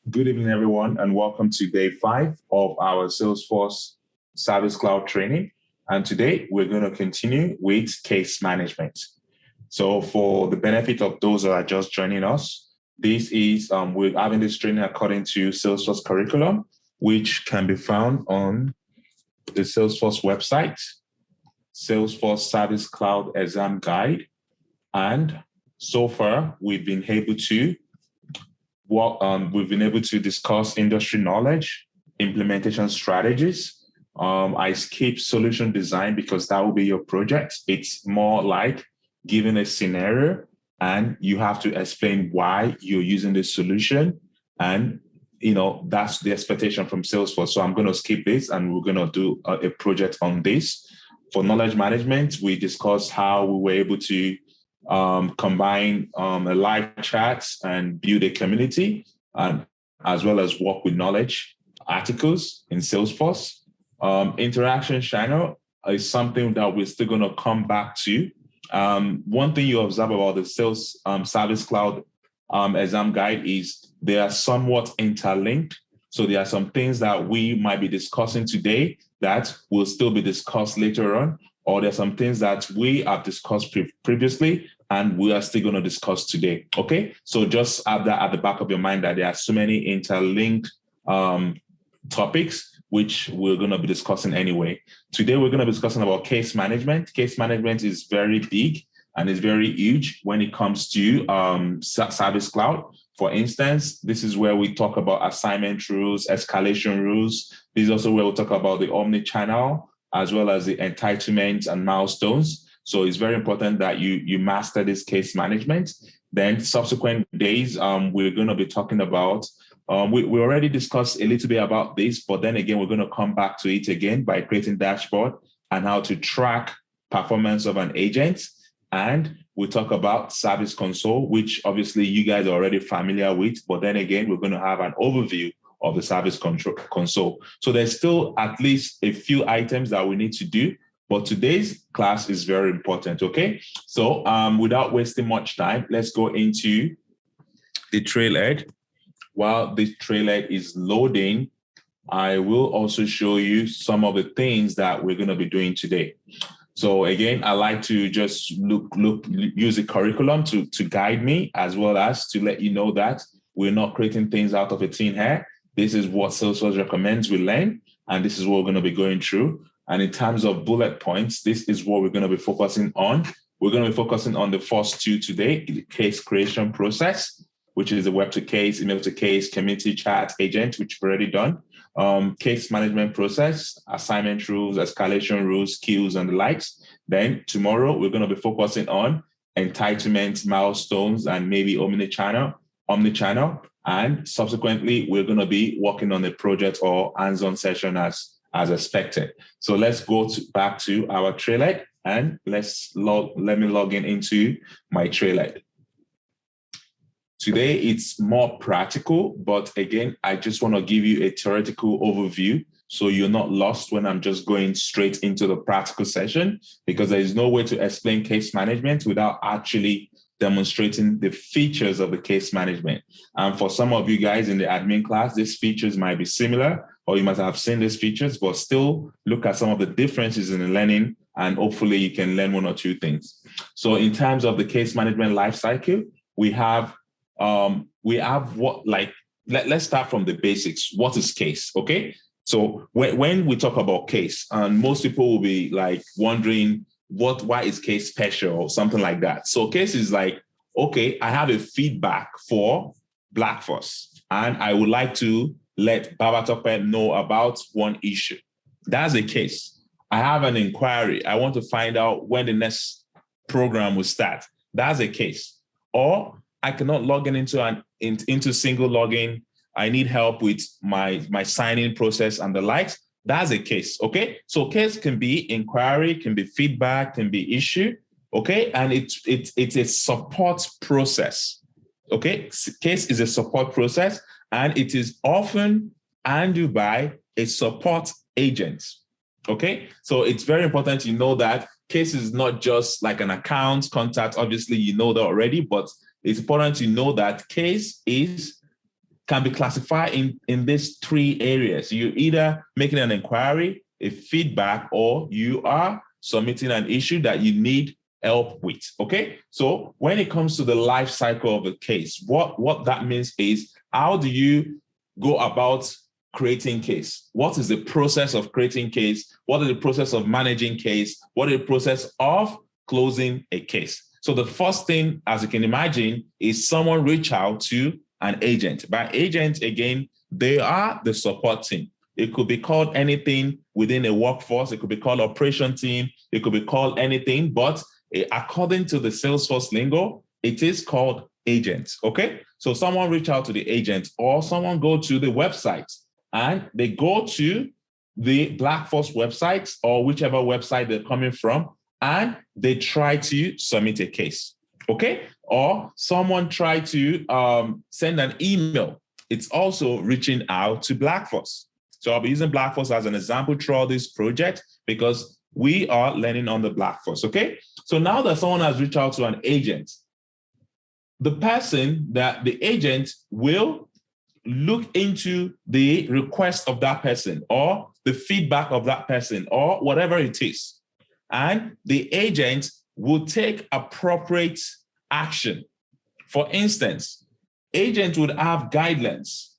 Good evening, everyone, and welcome to day 5 of our Salesforce Service Cloud training. And today we're going to continue with case management. So for the benefit of those that are just joining us, this is we're having this training according to Salesforce curriculum, which can be found on the Salesforce website, Salesforce Service Cloud Exam Guide. And so far, we've been able to discuss industry knowledge, implementation strategies. I skip solution design because that will be your project. It's more like given a scenario and you have to explain why you're using this solution. And, that's the expectation from Salesforce. So I'm going to skip this and we're going to do a project on this. For knowledge management, we discussed how we were able to combine a live chat and build a community, and as well as work with knowledge articles in Salesforce. Interaction channel is something that we're still going to come back to. One thing you observe about the Sales Service Cloud exam guide is they are somewhat interlinked. So there are some things that we might be discussing today that will still be discussed later on, or there are some things that we have discussed previously and we are still going to discuss today. Okay, so just have that at the back of your mind that there are so many interlinked topics which we're going to be discussing anyway. Today we're going to be discussing about case management. Case management is very big and is very huge when it comes to Service Cloud. For instance, this is where we talk about assignment rules, escalation rules. This is also where we talk about the omni-channel, as well as the entitlements and milestones. So it's very important that you master this case management. Then subsequent days, we're going to be talking about, we already discussed a little bit about this, but then again, we're going to come back to it again by creating dashboard and how to track performance of an agent. And we talk about Service Console, which obviously you guys are already familiar with, but then again, we're going to have an overview of the Service Console. So there's still at least a few items that we need to do, but today's class is very important, okay? So without wasting much time, let's go into the trailhead. While the trailhead is loading, I will also show you some of the things that we're going to be doing today. So again, I like to just use the curriculum to guide me, as well as to let you know that we're not creating things out of a thin air. This is what Salesforce recommends we learn, and this is what we're going to be going through. And in terms of bullet points, this is what we're going to be focusing on. We're going to be focusing on the first two today, the case creation process, which is the web to case, email to case, community chat agent, which we've already done. Case management process, assignment rules, escalation rules, queues, and the likes. Then tomorrow, we're going to be focusing on entitlements, milestones, and maybe omni-channel. And subsequently, we're going to be working on a project or hands-on session as expected. So let's go back to our trailhead and let me log into my trailhead. Today, it's more practical, but again, I just want to give you a theoretical overview so you're not lost when I'm just going straight into the practical session, because there is no way to explain case management without actually demonstrating the features of the case management. And for some of you guys in the admin class, these features might be similar, or you might have seen these features, but still look at some of the differences in the learning, and hopefully you can learn one or two things. So in terms of the case management lifecycle, let's start from the basics. What is case? Okay. So when we talk about case, and most people will be like wondering why is case special or something like that. So case is like, okay, I have a feedback for Blackforce and I would like to let Babatope know about one issue. That's a case. I have an inquiry. I want to find out when the next program will start. That's a case. Or I cannot log into single login. I need help with my sign-in process and the likes. That's a case, okay? So case can be inquiry, can be feedback, can be issue, okay? And it's a support process, okay? Case is a support process, and it is often handled by a support agent, okay? So it's very important you know that case is not just like an account contact. Obviously, you know that already, but it's important to know that case is can be classified in these three areas. You're either making an inquiry, a feedback, or you are submitting an issue that you need help with, okay? So when it comes to the life cycle of a case, what that means is, how do you go about creating case? What is the process of creating case? What is the process of managing case? What is the process of closing a case? So the first thing, as you can imagine, is someone reach out to an agent. By agent, again, they are the support team. It could be called anything within a workforce. It could be called operation team. It could be called anything, but according to the Salesforce lingo, it is called agents, okay? So someone reach out to the agent, or someone go to the website, and they go to the Blackforce website or whichever website they're coming from, and they try to submit a case, okay? Or someone try to send an email. It's also reaching out to Blackforce. So I'll be using Blackforce as an example throughout this project because we are learning on the Blackforce, okay? So now that someone has reached out to an agent, the agent will look into the request of that person or the feedback of that person or whatever it is. And the agent will take appropriate action. For instance, agent would have guidelines.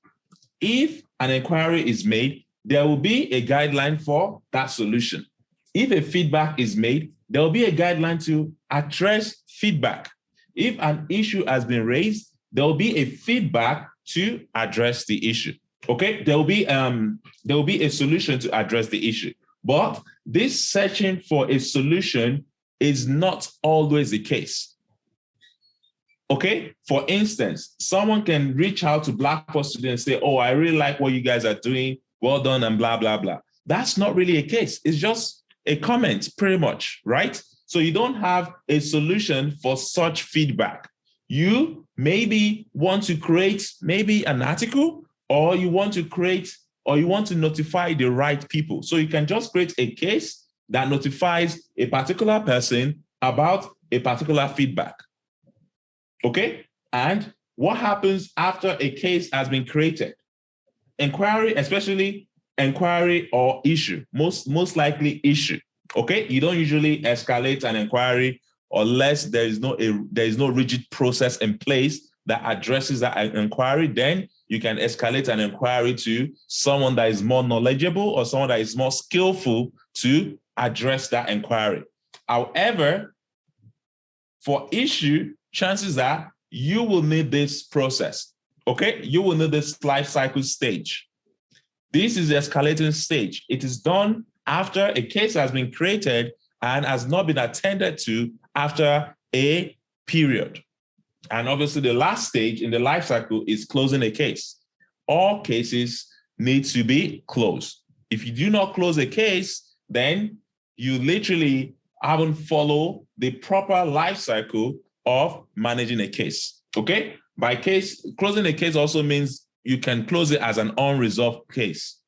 If an inquiry is made, there will be a guideline for that solution. If a feedback is made, there will be a guideline to address feedback. If an issue has been raised, there will be a feedback to address the issue. Okay, there will be a solution to address the issue. But this searching for a solution is not always the case. Okay, for instance, someone can reach out to Blackforce today and say, oh, I really like what you guys are doing. Well done and blah, blah, blah. That's not really a case. It's just a comment pretty much, right? So you don't have a solution for such feedback. You maybe want to create maybe an article, or you want to notify the right people. So you can just create a case that notifies a particular person about a particular feedback. Okay? And what happens after a case has been created? Inquiry, especially inquiry or issue, most likely issue. Okay? You don't usually escalate an inquiry unless there is no rigid process in place that addresses that inquiry. Then you can escalate an inquiry to someone that is more knowledgeable or someone that is more skillful to address that inquiry. However, for issue, chances are you will need this process, okay? You will need this life cycle stage. This is the escalating stage. It is done after a case has been created and has not been attended to after a period. And obviously the last stage in the life cycle is closing a case. All cases need to be closed. If you do not close a case, then you literally haven't followed the proper life cycle of managing a case, okay? By case, closing a case also means you can close it as an unresolved case.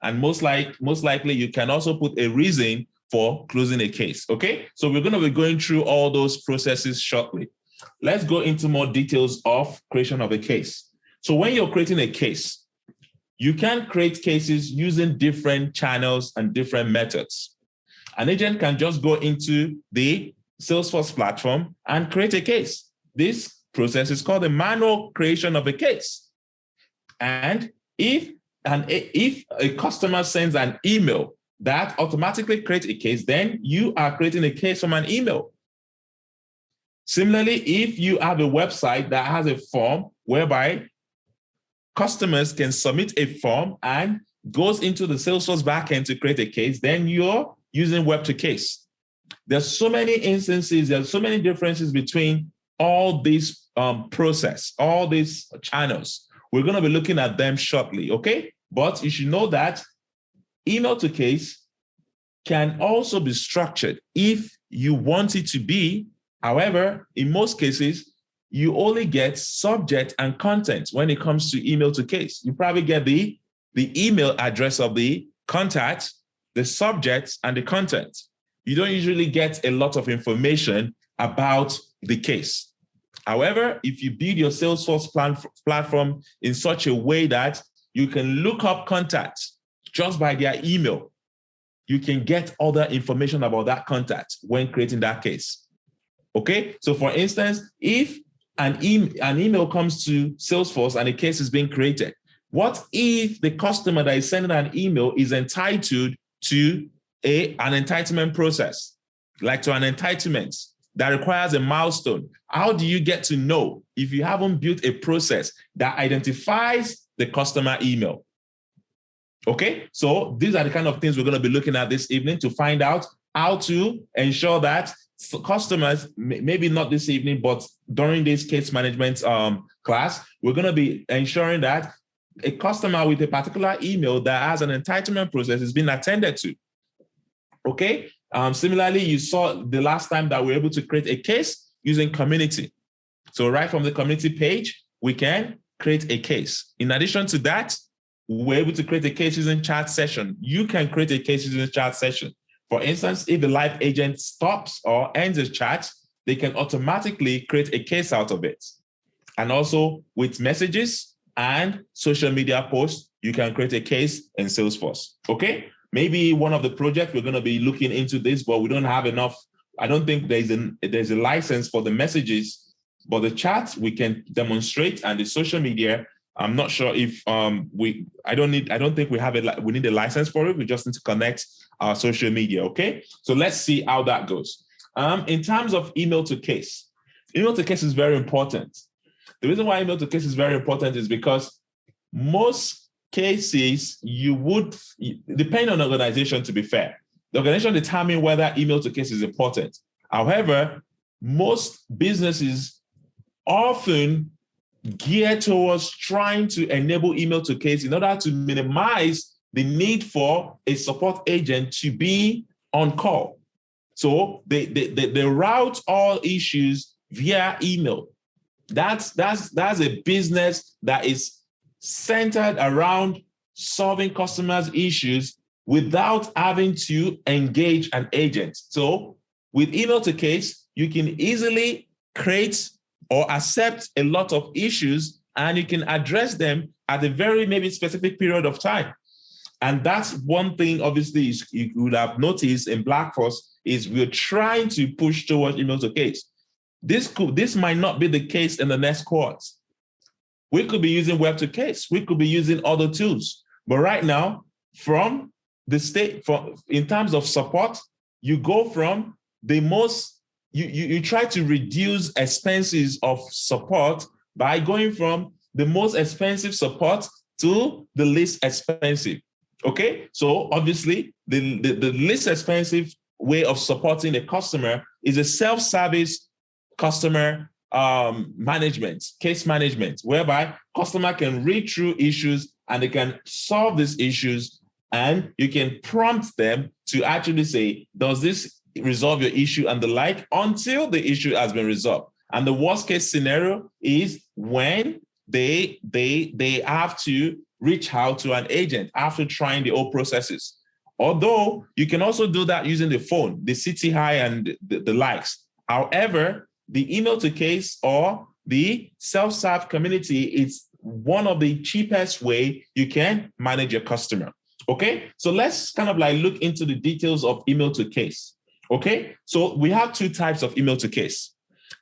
And most likely you can also put a reason for closing a case, okay? So we're gonna be going through all those processes shortly. Let's go into more details of creation of a case. So when you're creating a case, you can create cases using different channels and different methods. An agent can just go into the Salesforce platform and create a case. This process is called the manual creation of a case. And if a customer sends an email that automatically creates a case, then you are creating a case from an email. Similarly, if you have a website that has a form whereby customers can submit a form and goes into the Salesforce backend to create a case, then you're using web to case. There's so many instances, there's so many differences between all these process, all these channels. We're going to be looking at them shortly, okay? But you should know that email to case can also be structured if you want it to be. However, in most cases, you only get subject and content when it comes to email to case. You probably get the email address of the contact, the subject, and the content. You don't usually get a lot of information about the case. However, if you build your Salesforce platform in such a way that you can look up contacts just by their email, you can get other information about that contact when creating that case. Okay, so for instance, if an email comes to Salesforce and a case is being created, what if the customer that is sending an email is entitled to an entitlement process, like to an entitlement that requires a milestone? How do you get to know if you haven't built a process that identifies the customer email? Okay, so these are the kind of things we're going to be looking at this evening to find out how to ensure that customers, maybe not this evening, but during this case management class, we're going to be ensuring that a customer with a particular email that has an entitlement process is being attended to. Okay. Similarly, you saw the last time that we were able to create a case using community. So right from the community page, we can create a case. In addition to that, we're able to create a case using chat session. You can create a case using chat session. For instance, if the live agent stops or ends a chat, they can automatically create a case out of it. And also with messages and social media posts, you can create a case in Salesforce. Okay. Maybe one of the projects we're going to be looking into this, but we don't have enough. I don't think there's a license for the messages, but the chat we can demonstrate, and the social media, I'm not sure if we need a license for it. We just need to connect our social media. Okay. So let's see how that goes. In terms of email to case is very important. The reason why email to case is very important is because most cases you would, depend on the organization, to be fair. The organization determine whether email to case is important. However, most businesses often gear towards trying to enable email to case in order to minimize the need for a support agent to be on call. So they route all issues via email. That's a business that is centered around solving customers' issues without having to engage an agent. So with email to case, you can easily create or accept a lot of issues, and you can address them at a very maybe specific period of time. And that's one thing, obviously, you would have noticed in Blackforce is we're trying to push towards email to case. This might not be the case in the next cohort. We could be using web to case. We could be using other tools. But right now, from the state, in terms of support, you go from the most, you try to reduce expenses of support by going from the most expensive support to the least expensive. Okay, so obviously the least expensive way of supporting a customer is a self-service customer management, case management, whereby customer can read through issues and they can solve these issues, and you can prompt them to actually say, does this resolve your issue and the like, until the issue has been resolved. And the worst case scenario is when they have to reach out to an agent after trying the old processes. Although you can also do that using the phone, the CTI and the likes. However, the email to case or the self-serve community is one of the cheapest way you can manage your customer. Okay, so let's kind of like look into the details of email to case. Okay, so we have two types of email to case.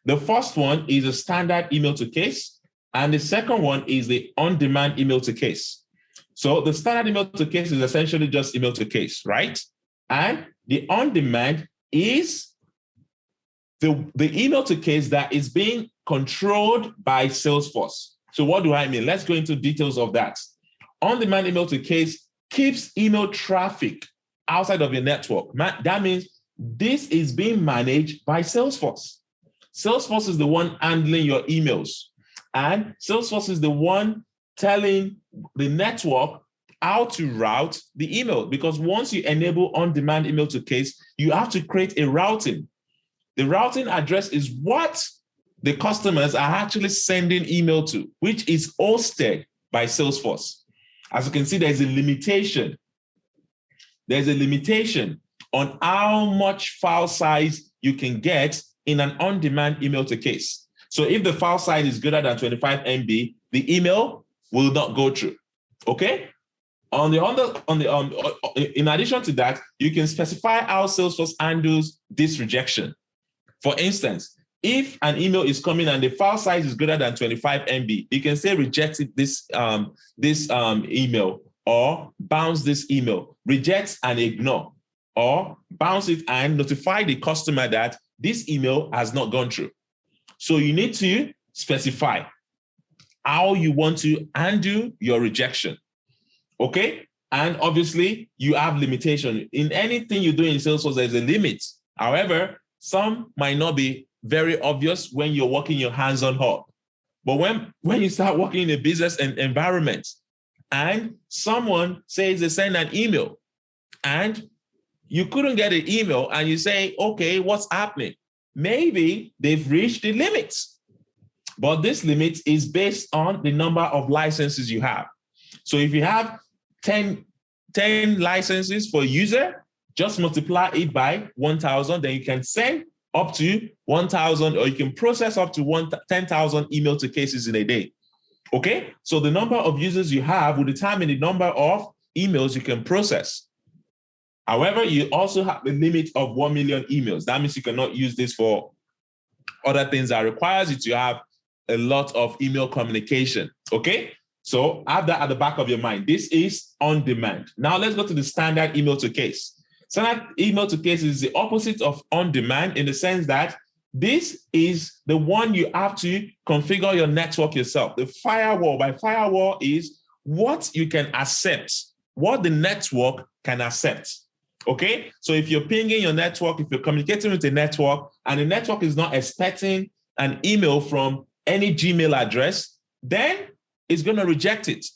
The first one is a standard email to case, and the second one is the on-demand email to case. So the standard email to case is essentially just email to case, right? And the on-demand is the email to case that is being controlled by Salesforce. So what do I mean? Let's go into details of that. On-demand email to case keeps email traffic outside of your network. That means this is being managed by Salesforce. Salesforce is the one handling your emails, and Salesforce is the one telling the network how to route the email, because once you enable on-demand email to case, you have to create a routing. The routing address is what the customers are actually sending email to, which is hosted by Salesforce. As you can see, there's a limitation. There's a limitation on how much file size you can get in an on-demand email to case. So if the file size is greater than 25 MB, the email will not go through. Okay. In addition to that, you can specify how Salesforce handles this rejection. For instance, if an email is coming and the file size is greater than 25 MB, you can say reject this email, or bounce this email, reject and ignore, or bounce it and notify the customer that this email has not gone through. So you need to specify how you want to undo your rejection. Okay? And obviously, you have limitation. In anything you do in Salesforce, there's a limit. However, some might not be very obvious when you're working your hands-on hub. But when you start working in a business environment and someone says they send an email and you couldn't get an email and you say, okay, what's happening? Maybe they've reached the limit. But this limit is based on the number of licenses you have. So if you have 10 licenses for a user, just multiply it by 1,000, then you can send up to 1,000, or you can process up to 10,000 email to cases in a day. Okay, so the number of users you have will determine the number of emails you can process. However, you also have a limit of 1 million emails. That means you cannot use this for other things that requires you to have a lot of email communication. Okay, so have that at the back of your mind. This is on demand. Now let's go to the standard email to case. Standard email to case is the opposite of on demand in the sense that this is the one you have to configure your network yourself. The firewall by firewall is what you can accept, what the network can accept. Okay, so if you're pinging your network, if you're communicating with the network and the network is not expecting an email from any Gmail address, then it's going to reject it.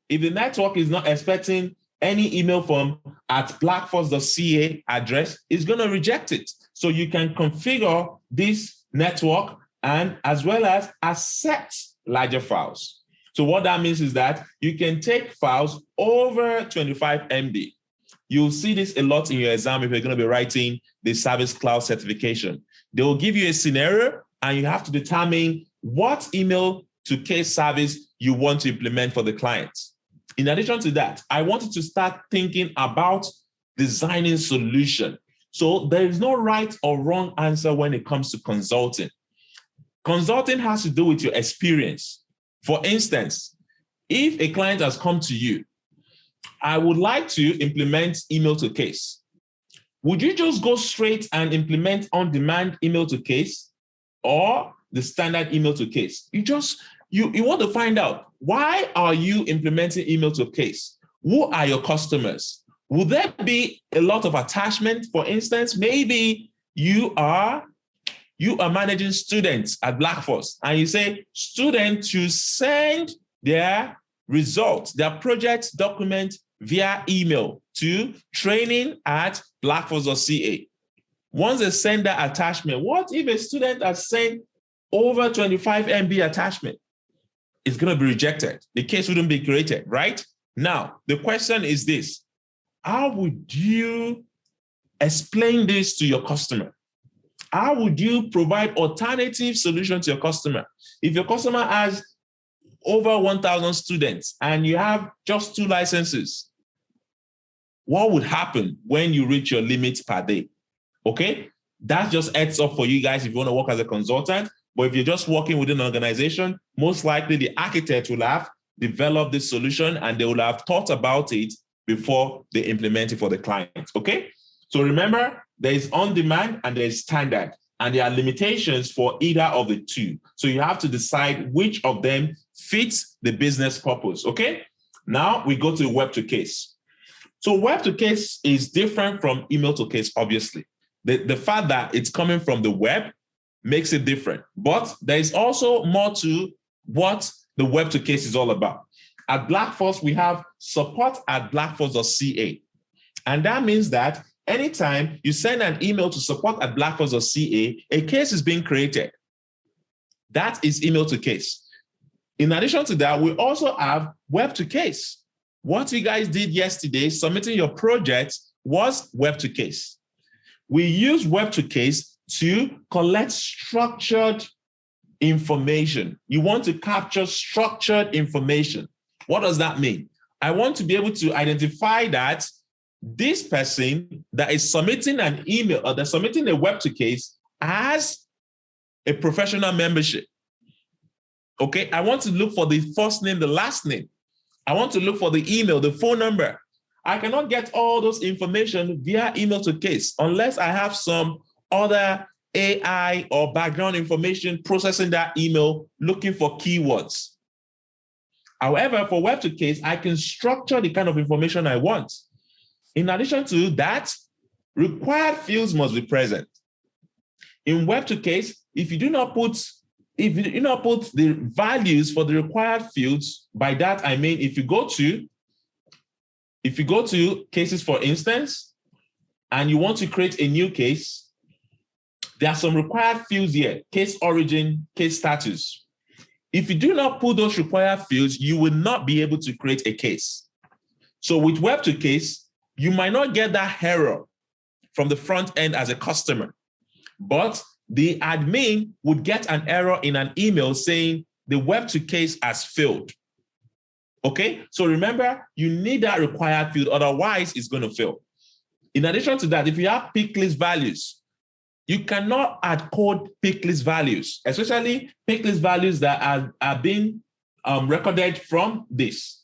If the network is not expecting any email from @blackforce.ca address, it's going to reject it. So you can configure this network and as well as accept larger files. So what that means is that you can take files over 25 MB. You'll see this a lot in your exam if you're going to be writing the Service Cloud certification. They will give you a scenario and you have to determine what email to case service you want to implement for the client. In addition to that, I want you to start thinking about designing solution. So there is no right or wrong answer when it comes to consulting. Consulting has to do with your experience. For instance, if a client has come to you, I would like to implement email to case. Would you just go straight and implement on-demand email to case or the standard email to case? You want to find out, why are you implementing email to case? Who are your customers? Will there be a lot of attachment? For instance, maybe you are managing students at Blackforce and you say students should send their results, their project document via email to training@blackforce.ca. Once they send that attachment, what if a student has sent over 25 MB attachment? It's going to be rejected. The case wouldn't be created, right? Now, the question is this: how would you explain this to your customer? How would you provide alternative solution to your customer? If your customer has over 1,000 students and you have just 2 licenses, what would happen when you reach your limit per day? Okay, that just adds up for you guys if you want to work as a consultant. But if you're just working within an organization, most likely the architect will have developed this solution and they will have thought about it before they implement it for the client. Okay, so remember, there is on-demand and there is standard, and there are limitations for either of the two. So you have to decide which of them fits the business purpose. Okay, now we go to web to case. So web to case is different from email to case, obviously. The fact that it's coming from the web makes it different. But there is also more to what the web to case is all about. At Blackforce, we have support@blackforce.ca. And that means that anytime you send an email to support@blackforce.ca, a case is being created. That is email to case. In addition to that, we also have web to case. What you guys did yesterday, submitting your project, was web to case. We use web to case to collect structured information. You want to capture structured information. What does that mean? I want to be able to identify that this person that is submitting an email or that's submitting a Web2 case has a professional membership. Okay, I want to look for the first name, the last name. I want to look for the email, the phone number. I cannot get all those information via email to case unless I have some other AI or background information processing that email looking for keywords. However, for Web2 case, I can structure the kind of information I want. In addition to that, required fields must be present. In Web2 case, if you do not put the values for the required fields, by that I mean if you go to cases, for instance, and you want to create a new case, there are some required fields here: case origin, case status. If you do not put those required fields, you will not be able to create a case. So with Web2 case, you might not get that error from the front end as a customer, but the admin would get an error in an email saying the Web2 case has failed. Okay, so remember, you need that required field, otherwise it's going to fail. In addition to that, if you have pick list values, you cannot add code pick list values, especially pick list values that are being recorded from this.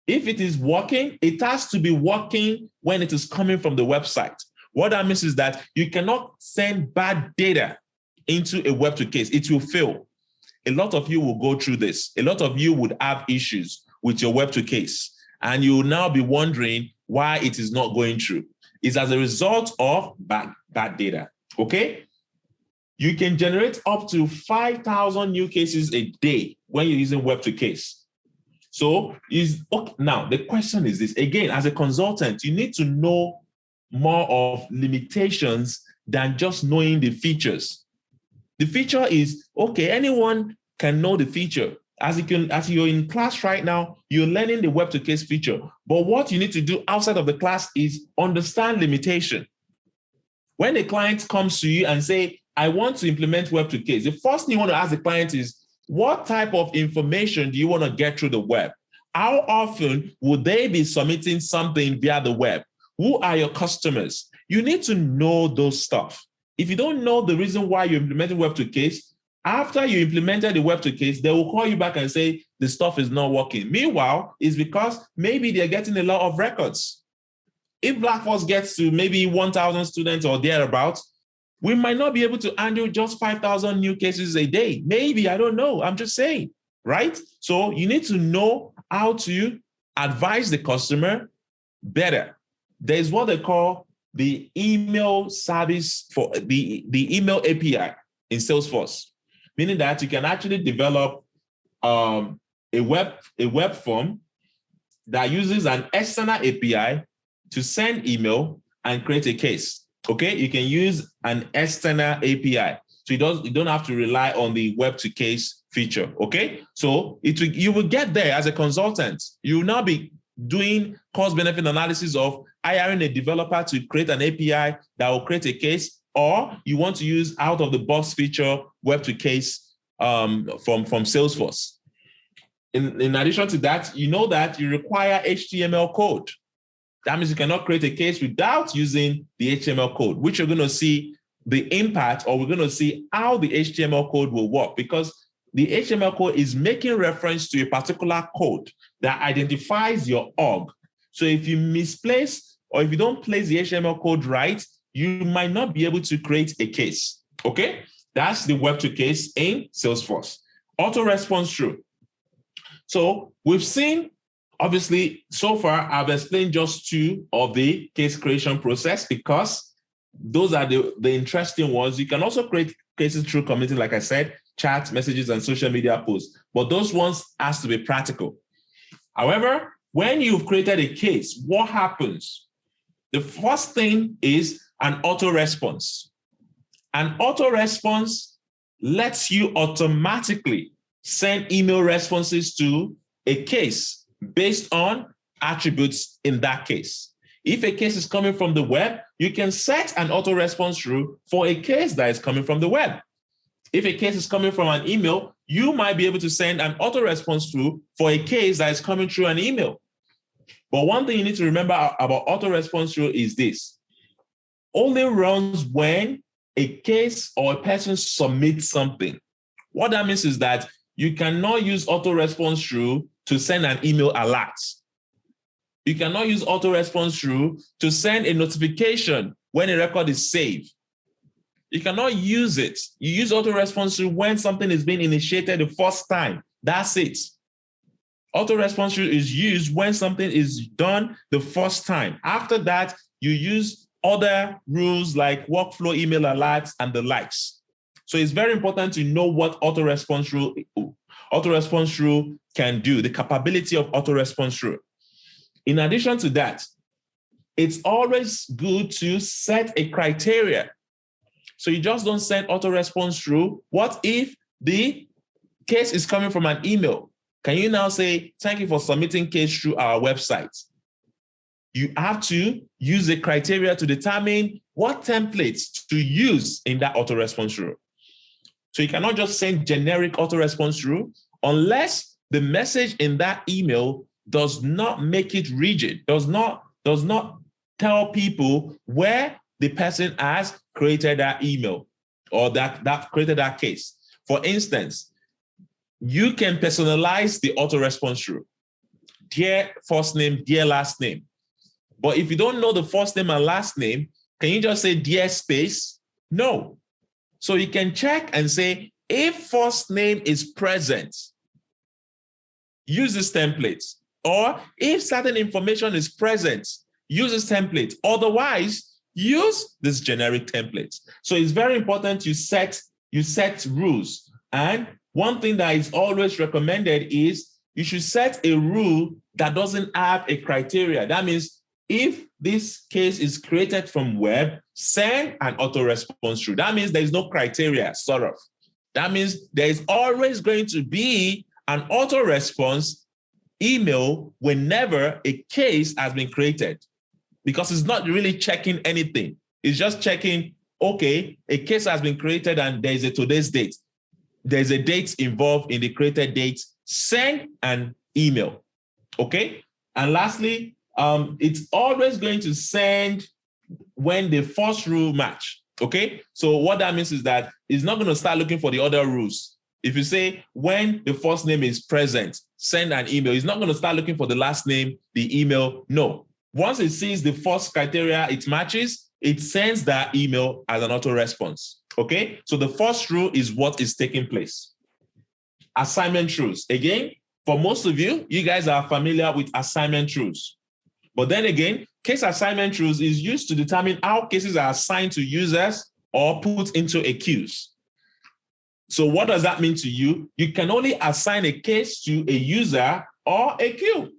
If it is working, it has to be working when it is coming from the website. What that means is that you cannot send bad data into a Web2 case. It will fail. A lot of you will go through this. A lot of you would have issues with your Web2 case, and you will now be wondering why it is not going through. It's as a result of bad data, okay? You can generate up to 5,000 new cases a day when you're using Web2 case. So now the question is this, again, as a consultant, you need to know more of limitations than just knowing the features. The feature is, okay, anyone can know the feature. As you're in class right now, you're learning the Web2 case feature. But what you need to do outside of the class is understand limitation. When a client comes to you and say, I want to implement Web2 case, the first thing you want to ask the client is, what type of information do you want to get through the web? How often would they be submitting something via the web? Who are your customers? You need to know those stuff. If you don't know the reason why you implemented Web2 case, after you implemented the Web2 case, they will call you back and say the stuff is not working. Meanwhile, it's because maybe they're getting a lot of records. If Black Force gets to maybe 1,000 students or thereabouts, we might not be able to handle just 5,000 new cases a day. Maybe, I don't know. I'm just saying, right? So you need to know how to advise the customer better. There's what they call the email service for the email API in Salesforce, meaning that you can actually develop a web form that uses an external API to send email and create a case. Okay, you can use an external API, so you don't have to rely on the Web2 case feature. Okay, so you will get there as a consultant. You will now be doing cost-benefit analysis of hiring a developer to create an API that will create a case, or you want to use out-of-the-box feature Web2 case from Salesforce. In addition to that, you know that you require HTML code. That means you cannot create a case without using the HTML code, which you're going to see the impact, or we're going to see how the HTML code will work, because the HTML code is making reference to a particular code that identifies your org. So if you misplace or if you don't place the HTML code right, you might not be able to create a case. Okay, that's the Web2 case in Salesforce. Auto response through. So we've seen, obviously, so far, I've explained just two of the case creation process because those are the interesting ones. You can also create cases through community, like I said, chats, messages, and social media posts. But those ones has to be practical. However, when you've created a case, what happens? The first thing is an auto response. An auto response lets you automatically send email responses to a case based on attributes in that case. If a case is coming from the web, you can set an auto response through for a case that is coming from the web. If a case is coming from an email, you might be able to send an auto response through for a case that is coming through an email. But one thing you need to remember about auto response through is this: only runs when a case or a person submits something. What that means is that you cannot use auto response through to send an email alert. You cannot use auto response through to send a notification when a record is saved. You cannot use it. You use auto response through when something is being initiated the first time. That's it. Auto response through is used when something is done the first time. After that, you use other rules like workflow email alerts and the likes. So it's very important to know what auto response through can do, the capability of auto response through. In addition to that, it's always good to set a criteria. So you just don't send auto response through. What if the case is coming from an email? Can you now say, thank you for submitting case through our website? You have to use a criteria to determine what templates to use in that auto response through. So you cannot just send generic auto response through unless the message in that email does not make it rigid, does not tell people where the person has created that email or that created that case. For instance, you can personalize the auto response through. Dear first name, dear last name. But if you don't know the first name and last name, can you just say dear space? No. So you can check and say, if first name is present, use this template. Or if certain information is present, use this template. Otherwise, use this generic template. So it's very important you set rules. And one thing that is always recommended is you should set a rule that doesn't have a criteria. That means if this case is created from web, send an auto response through. That means there is no criteria, sort of. That means there is always going to be an auto response email whenever a case has been created, because it's not really checking anything. It's just checking, okay, a case has been created and there's a today's date. There's a date involved in the created date. Send an email, okay? And lastly, it's always going to send when the first rule match, okay? So what that means is that it's not going to start looking for the other rules. If you say when the first name is present, send an email, it's not going to start looking for the last name, the email, no. Once it sees the first criteria it matches, it sends that email as an auto response, okay? So the first rule is what is taking place. Assignment rules. Again, for most of you, you guys are familiar with assignment rules. But then again, case assignment rules is used to determine how cases are assigned to users or put into a queues. So what does that mean to you? You can only assign a case to a user or a queue.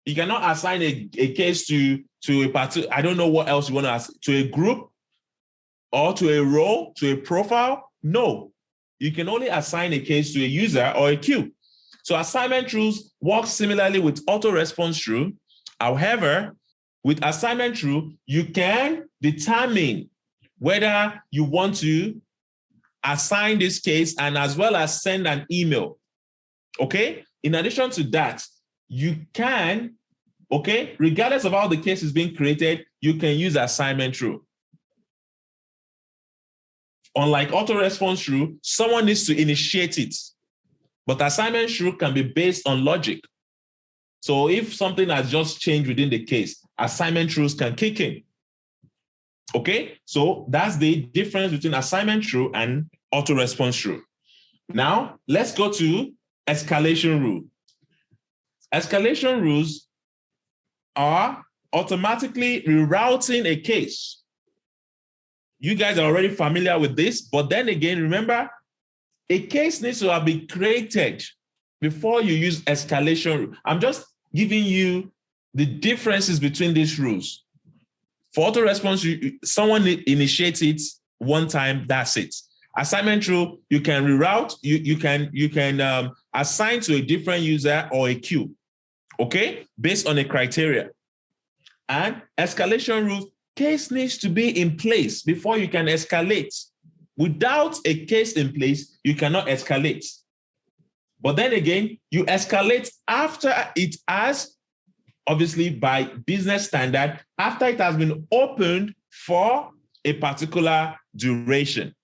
You cannot assign a case to a particular, I don't know what else you want to assign, to a group or to a role, to a profile. No, you can only assign a case to a user or a queue. So assignment rules work similarly with auto response rule. However, with assignment rule, you can determine whether you want to assign this case and as well as send an email, okay? In addition to that, you can, okay, regardless of how the case is being created, you can use assignment rule. Unlike auto response rule, someone needs to initiate it, but assignment rule can be based on logic. So if something has just changed within the case, assignment rules can kick in. Okay, so that's the difference between assignment rule and auto response rule. Now, let's go to escalation rule. Escalation rules are automatically rerouting a case. You guys are already familiar with this, but then again, remember, a case needs to have been created before you use escalation rule. I'm just giving you the differences between these rules. For auto response, someone initiates it one time, that's it. Assignment rule, you can reroute, you can assign to a different user or a queue, okay, based on a criteria. And escalation rule, case needs to be in place before you can escalate. without a case in place, you cannot escalate. But then again, you escalate after it has, obviously by business standard, after it has been opened for a particular duration.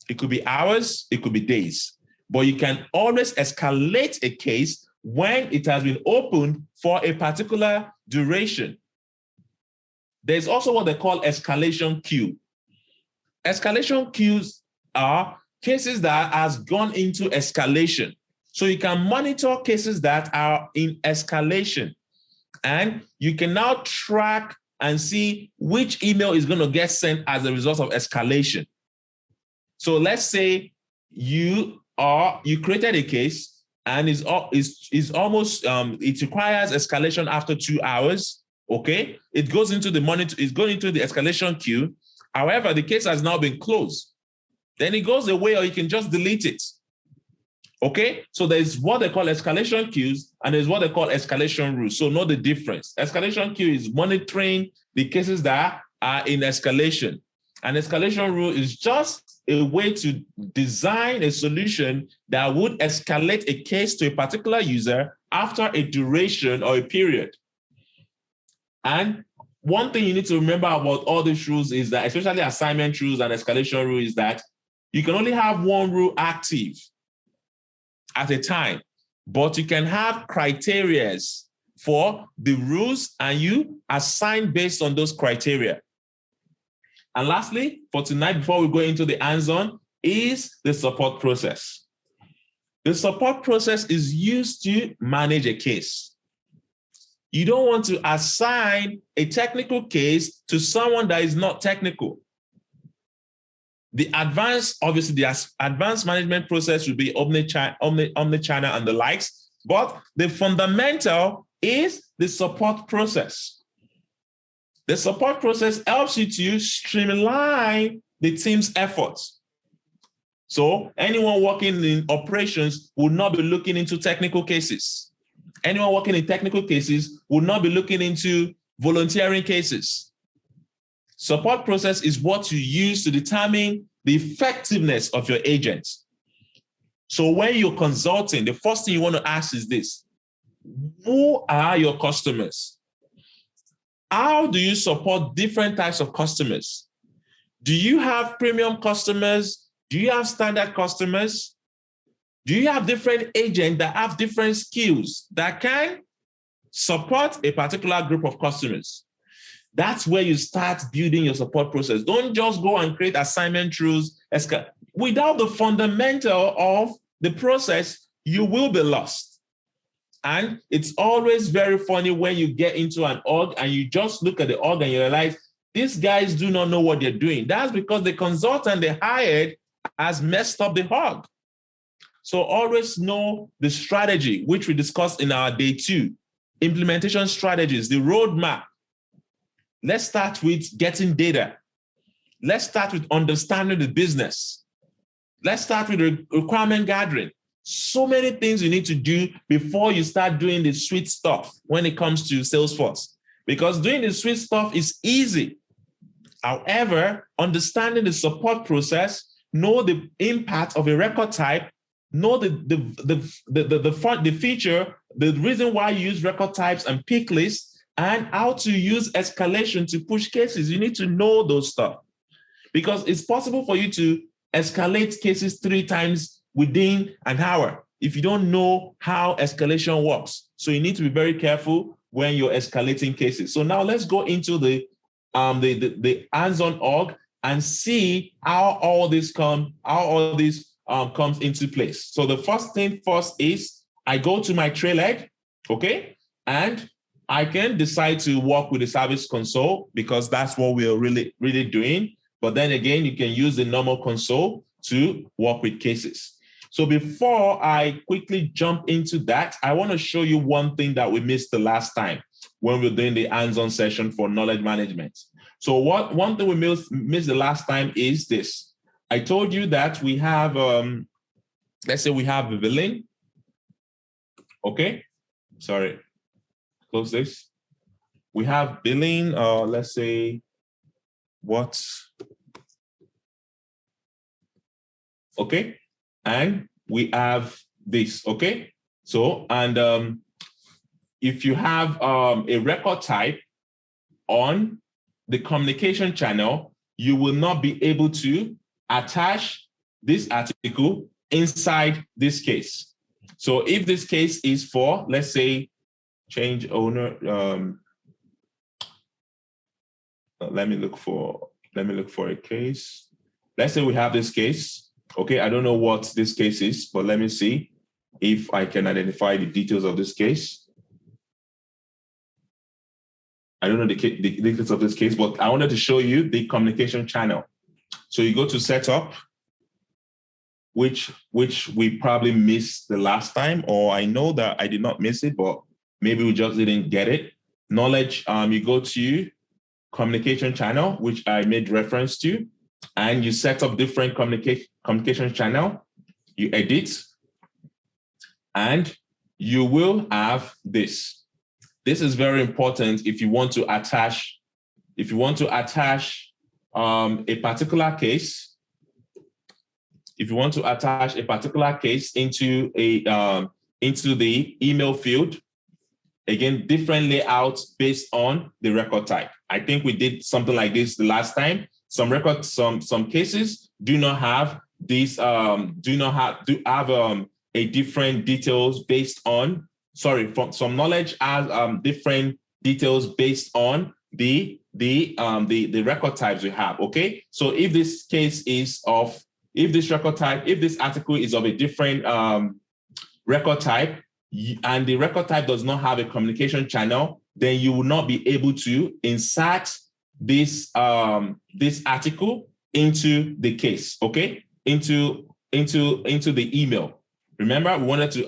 It could be hours, it could be days, but you can always escalate a case when it has been opened for a particular duration. There's also what they call escalation queue. Escalation queues are cases that has gone into escalation. So you can monitor cases that are in escalation, and you can now track and see which email is going to get sent as a result of escalation. So let's say you created a case and it requires escalation after 2 hours. Okay, it goes into the monitor, it's going into the escalation queue. However, the case has now been closed. Then it goes away, or you can just delete it. Okay, so there's what they call escalation queues and there's what they call escalation rules. So know the difference. Escalation queue is monitoring the cases that are in escalation. An escalation rule is just a way to design a solution that would escalate a case to a particular user after a duration or a period. And one thing you need to remember about all these rules is that, especially assignment rules and escalation rules, is that you can only have one rule active at a time, but you can have criteria for the rules and you assign based on those criteria. And lastly, for tonight, before we go into the hands-on, is the support process. The support process is used to manage a case. You don't want to assign a technical case to someone that is not technical. The advanced management process will be omnichannel and the likes, but the fundamental is the support process. The support process helps you to streamline the team's efforts. So anyone working in operations will not be looking into technical cases. Anyone working in technical cases will not be looking into volunteering cases. Support process is what you use to determine the effectiveness of your agents. So when you're consulting, the first thing you want to ask is this: who are your customers? How do you support different types of customers? Do you have premium customers? Do you have standard customers? Do you have different agents that have different skills that can support a particular group of customers? That's where you start building your support process. Don't just go and create assignment rules. Without the fundamental of the process, you will be lost. And it's always very funny when you get into an org and you just look at the org and you realize these guys do not know what they're doing. That's because the consultant they hired has messed up the org. So always know the strategy, which we discussed in our day 2, implementation strategies, the roadmap. Let's start with getting data. Let's start with understanding the business. Let's start with requirement gathering. So many things you need to do before you start doing the sweet stuff when it comes to Salesforce, because doing the sweet stuff is easy. However, understanding the support process, know the impact of a record type, know the feature, the reason why you use record types and pick lists, and how to use escalation to push cases. You need to know those stuff, because it's possible for you to escalate cases 3 times within an hour if you don't know how escalation works. So you need to be very careful when you're escalating cases. So now let's go into the hands-on org and see how all this comes into place. So the first thing first is I go to my trailhead, okay, and I can decide to work with the service console because that's what we're really doing. But then again, you can use the normal console to work with cases. So before I quickly jump into that, I want to show you one thing that we missed the last time when we were doing the hands-on session for knowledge management. So one thing we missed the last time is this. I told you that we have, let's say we have the billing. Okay, sorry, close this. We have billing, let's say what? okay? And we have this, okay? So, and if you have a record type on the communication channel, you will not be able to attach this article inside this case. So if this case is for, let's say, change owner, let me look for a case. Let's say we have this case. Okay, I don't know what this case is, but let me see if I can identify the details of this case. I don't know the details of this case, but I wanted to show you the communication channel. So you go to setup, which we probably missed the last time, or I know that I did not miss it, but maybe we just didn't get it. Knowledge, you go to communication channel, which I made reference to, and you set up different communication channel, you edit, and you will have this. This is very important if you want to attach, a particular case. If you want to attach a particular case into the email field, again, different layouts based on the record type. I think we did something like this the last time. Some cases do not have these, a different details based on, some knowledge has different details based on the record types we have. Okay, so if this case is of, if this article is of a different record type, and the record type does not have a communication channel, then you will not be able to insert this article into the case, okay? Into the email. Remember, we wanted to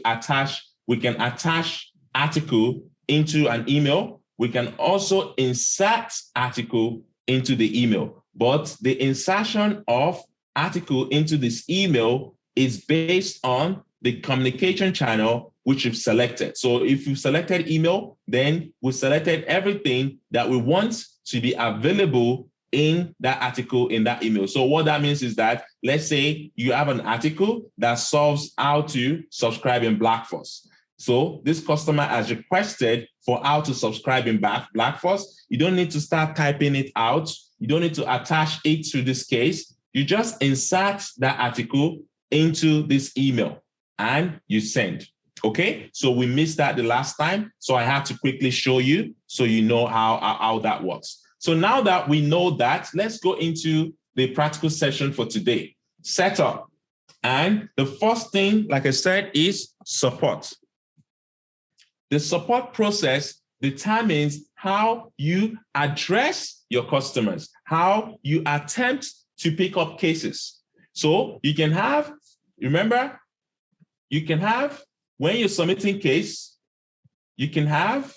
we can attach article into an email. We can also insert article into the email, but the insertion of article into this email is based on the communication channel which you've selected. So if you've selected email, then we selected everything that we want to be available in that article, in that email. So what that means is that, let's say you have an article that solves how to subscribe in BlackForce. So this customer has requested for how to subscribe in BlackForce. You don't need to start typing it out. You don't need to attach it to this case. You just insert that article into this email and you send. Okay, so we missed that the last time. So I have to quickly show you so you know how that works. So now that we know that, let's go into the practical session for today. Setup. And the first thing, like I said, is support. The support process determines how you address your customers, how you attempt to pick up cases. So you can have, remember, when you're submitting case, you can have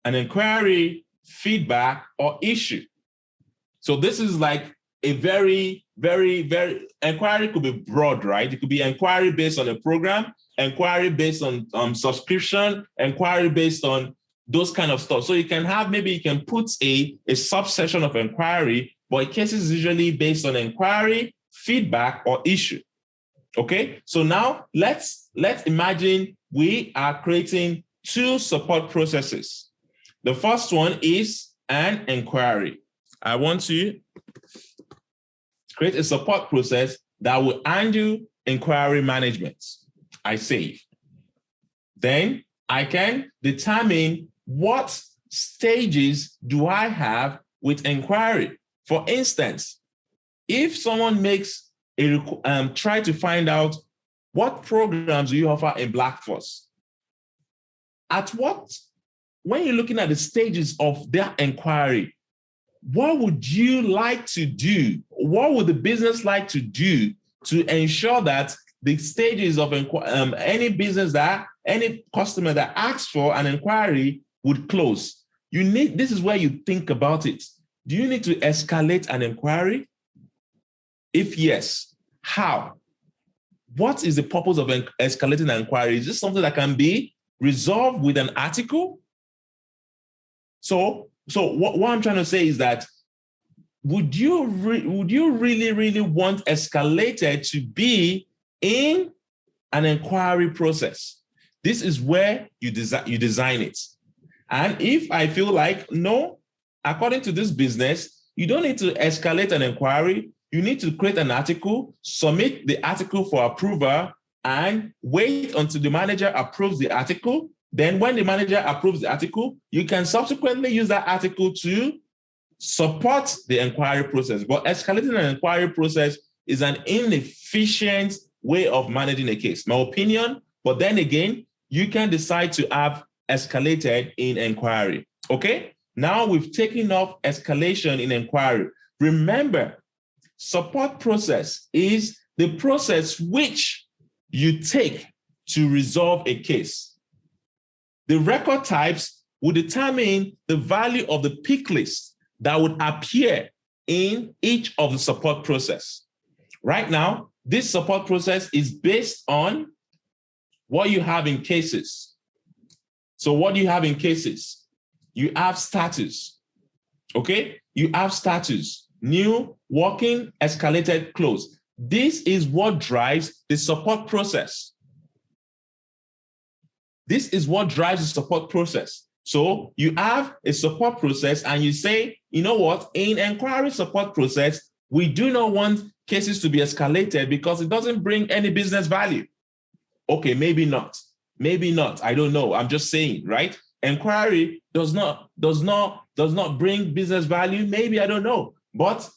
an inquiry, feedback, or issue. So this is like a very, very, very, inquiry could be broad, right? It could be inquiry based on a program, inquiry based on subscription, inquiry based on those kind of stuff. So you can have, maybe you can put a subsection of inquiry, but cases usually based on inquiry, feedback, or issue. Okay, so now let's imagine we are creating two support processes. The first one is an inquiry. I want to create a support process that will handle inquiry management. I save. Then I can determine what stages do I have with inquiry. For instance, if someone makes try to find out what programs do you offer in BlackForce. When you're looking at the stages of their inquiry, what would you like to do? What would the business like to do to ensure that the stages of any customer that asks for an inquiry would close? This is where you think about it. Do you need to escalate an inquiry? If yes, how? What is the purpose of escalating an inquiry? Is this something that can be resolved with an article? So what I'm trying to say is that would you really want escalated to be in an inquiry process? This is where you design it. And if I feel like, no, according to this business, you don't need to escalate an inquiry. You need to create an article, submit the article for approval, and wait until the manager approves the article. Then when the manager approves the article, you can subsequently use that article to support the inquiry process. But escalating an inquiry process is an inefficient way of managing a case, my opinion. But then again, you can decide to have escalated in inquiry. Okay, now we've taken off escalation in inquiry. Remember, support process is the process which you take to resolve a case. The record types will determine the value of the pick list that would appear in each of the support process. Right now, this support process is based on what you have in cases. So what do you have in cases? You have status, okay? You have status, new, working, escalated, close. This is what drives the support process. This is what drives the support process. So you have a support process and you say, you know what, in inquiry support process, we do not want cases to be escalated because it doesn't bring any business value. Okay, maybe not. Maybe not. I don't know. I'm just saying, right? Inquiry does not bring business value. Maybe, I don't know. But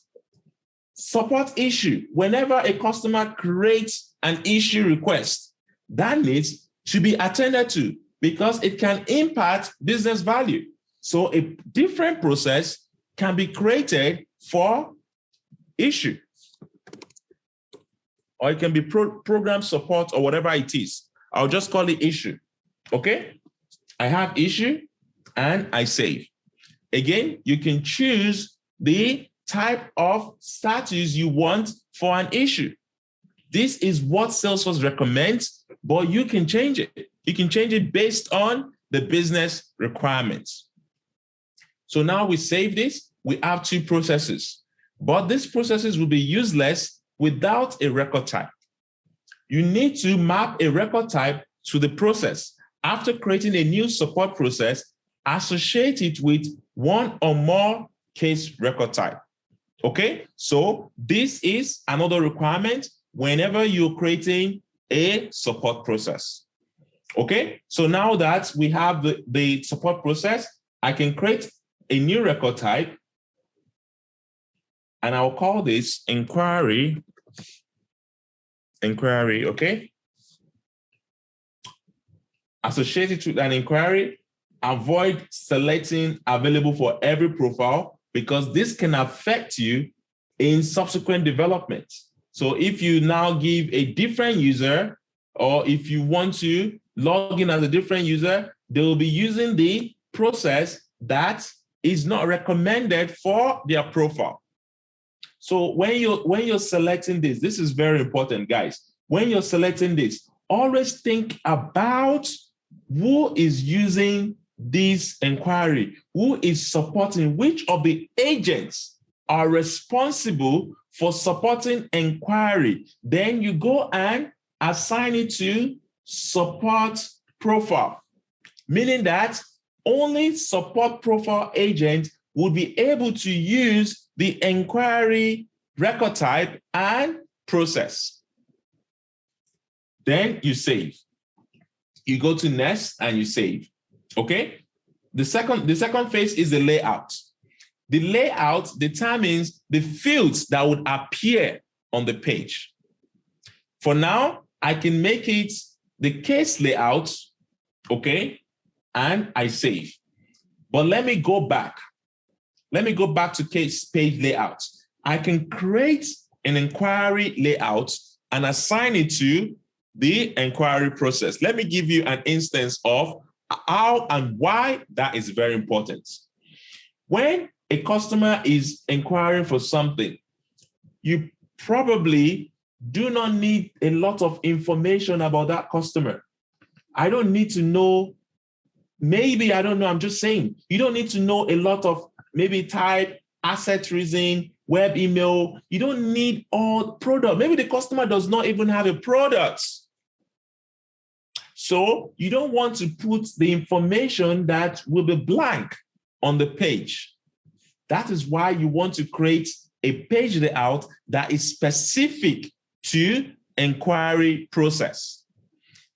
support issue, whenever a customer creates an issue request, that needs to be attended to because it can impact business value. So a different process can be created for issue. Or it can be program support or whatever it is. I'll just call it issue, okay? I have issue and I save. Again, you can choose the type of status you want for an issue. This is what Salesforce recommends, but you can change it. You can change it based on the business requirements. So now we save this, we have two processes, but these processes will be useless without a record type. You need to map a record type to the process. After creating a new support process, associate it with one or more case record type. Okay, so this is another requirement whenever you're creating a support process. Okay, so now that we have the support process, I can create a new record type and I'll call this inquiry, okay? Associated with an inquiry, avoid selecting available for every profile because this can affect you in subsequent development. So if you now give a different user, or if you want to log in as a different user, they will be using the process that is not recommended for their profile. So when you're selecting this is very important, guys. When you're selecting this, always think about who is using this inquiry, who is supporting, which of the agents are responsible for supporting inquiry. Then you go and assign it to support profile, meaning that only support profile agent would be able to use the inquiry record type and process. Then you save. You go to next and you save. Okay? The second phase is the layout. The layout determines the fields that would appear on the page. For now, I can make it the case layout, okay? And I save. But let me go back. Let me go back to case page layout. I can create an inquiry layout and assign it to the inquiry process. Let me give you an instance of how and why that is very important. When a customer is inquiring for something, you probably do not need a lot of information about that customer. I don't need to know, I'm just saying, you don't need to know a lot of maybe type, asset reason, web email. You don't need all product. Maybe the customer does not even have a product. So you don't want to put the information that will be blank on the page. That is why you want to create a page layout that is specific to inquiry process.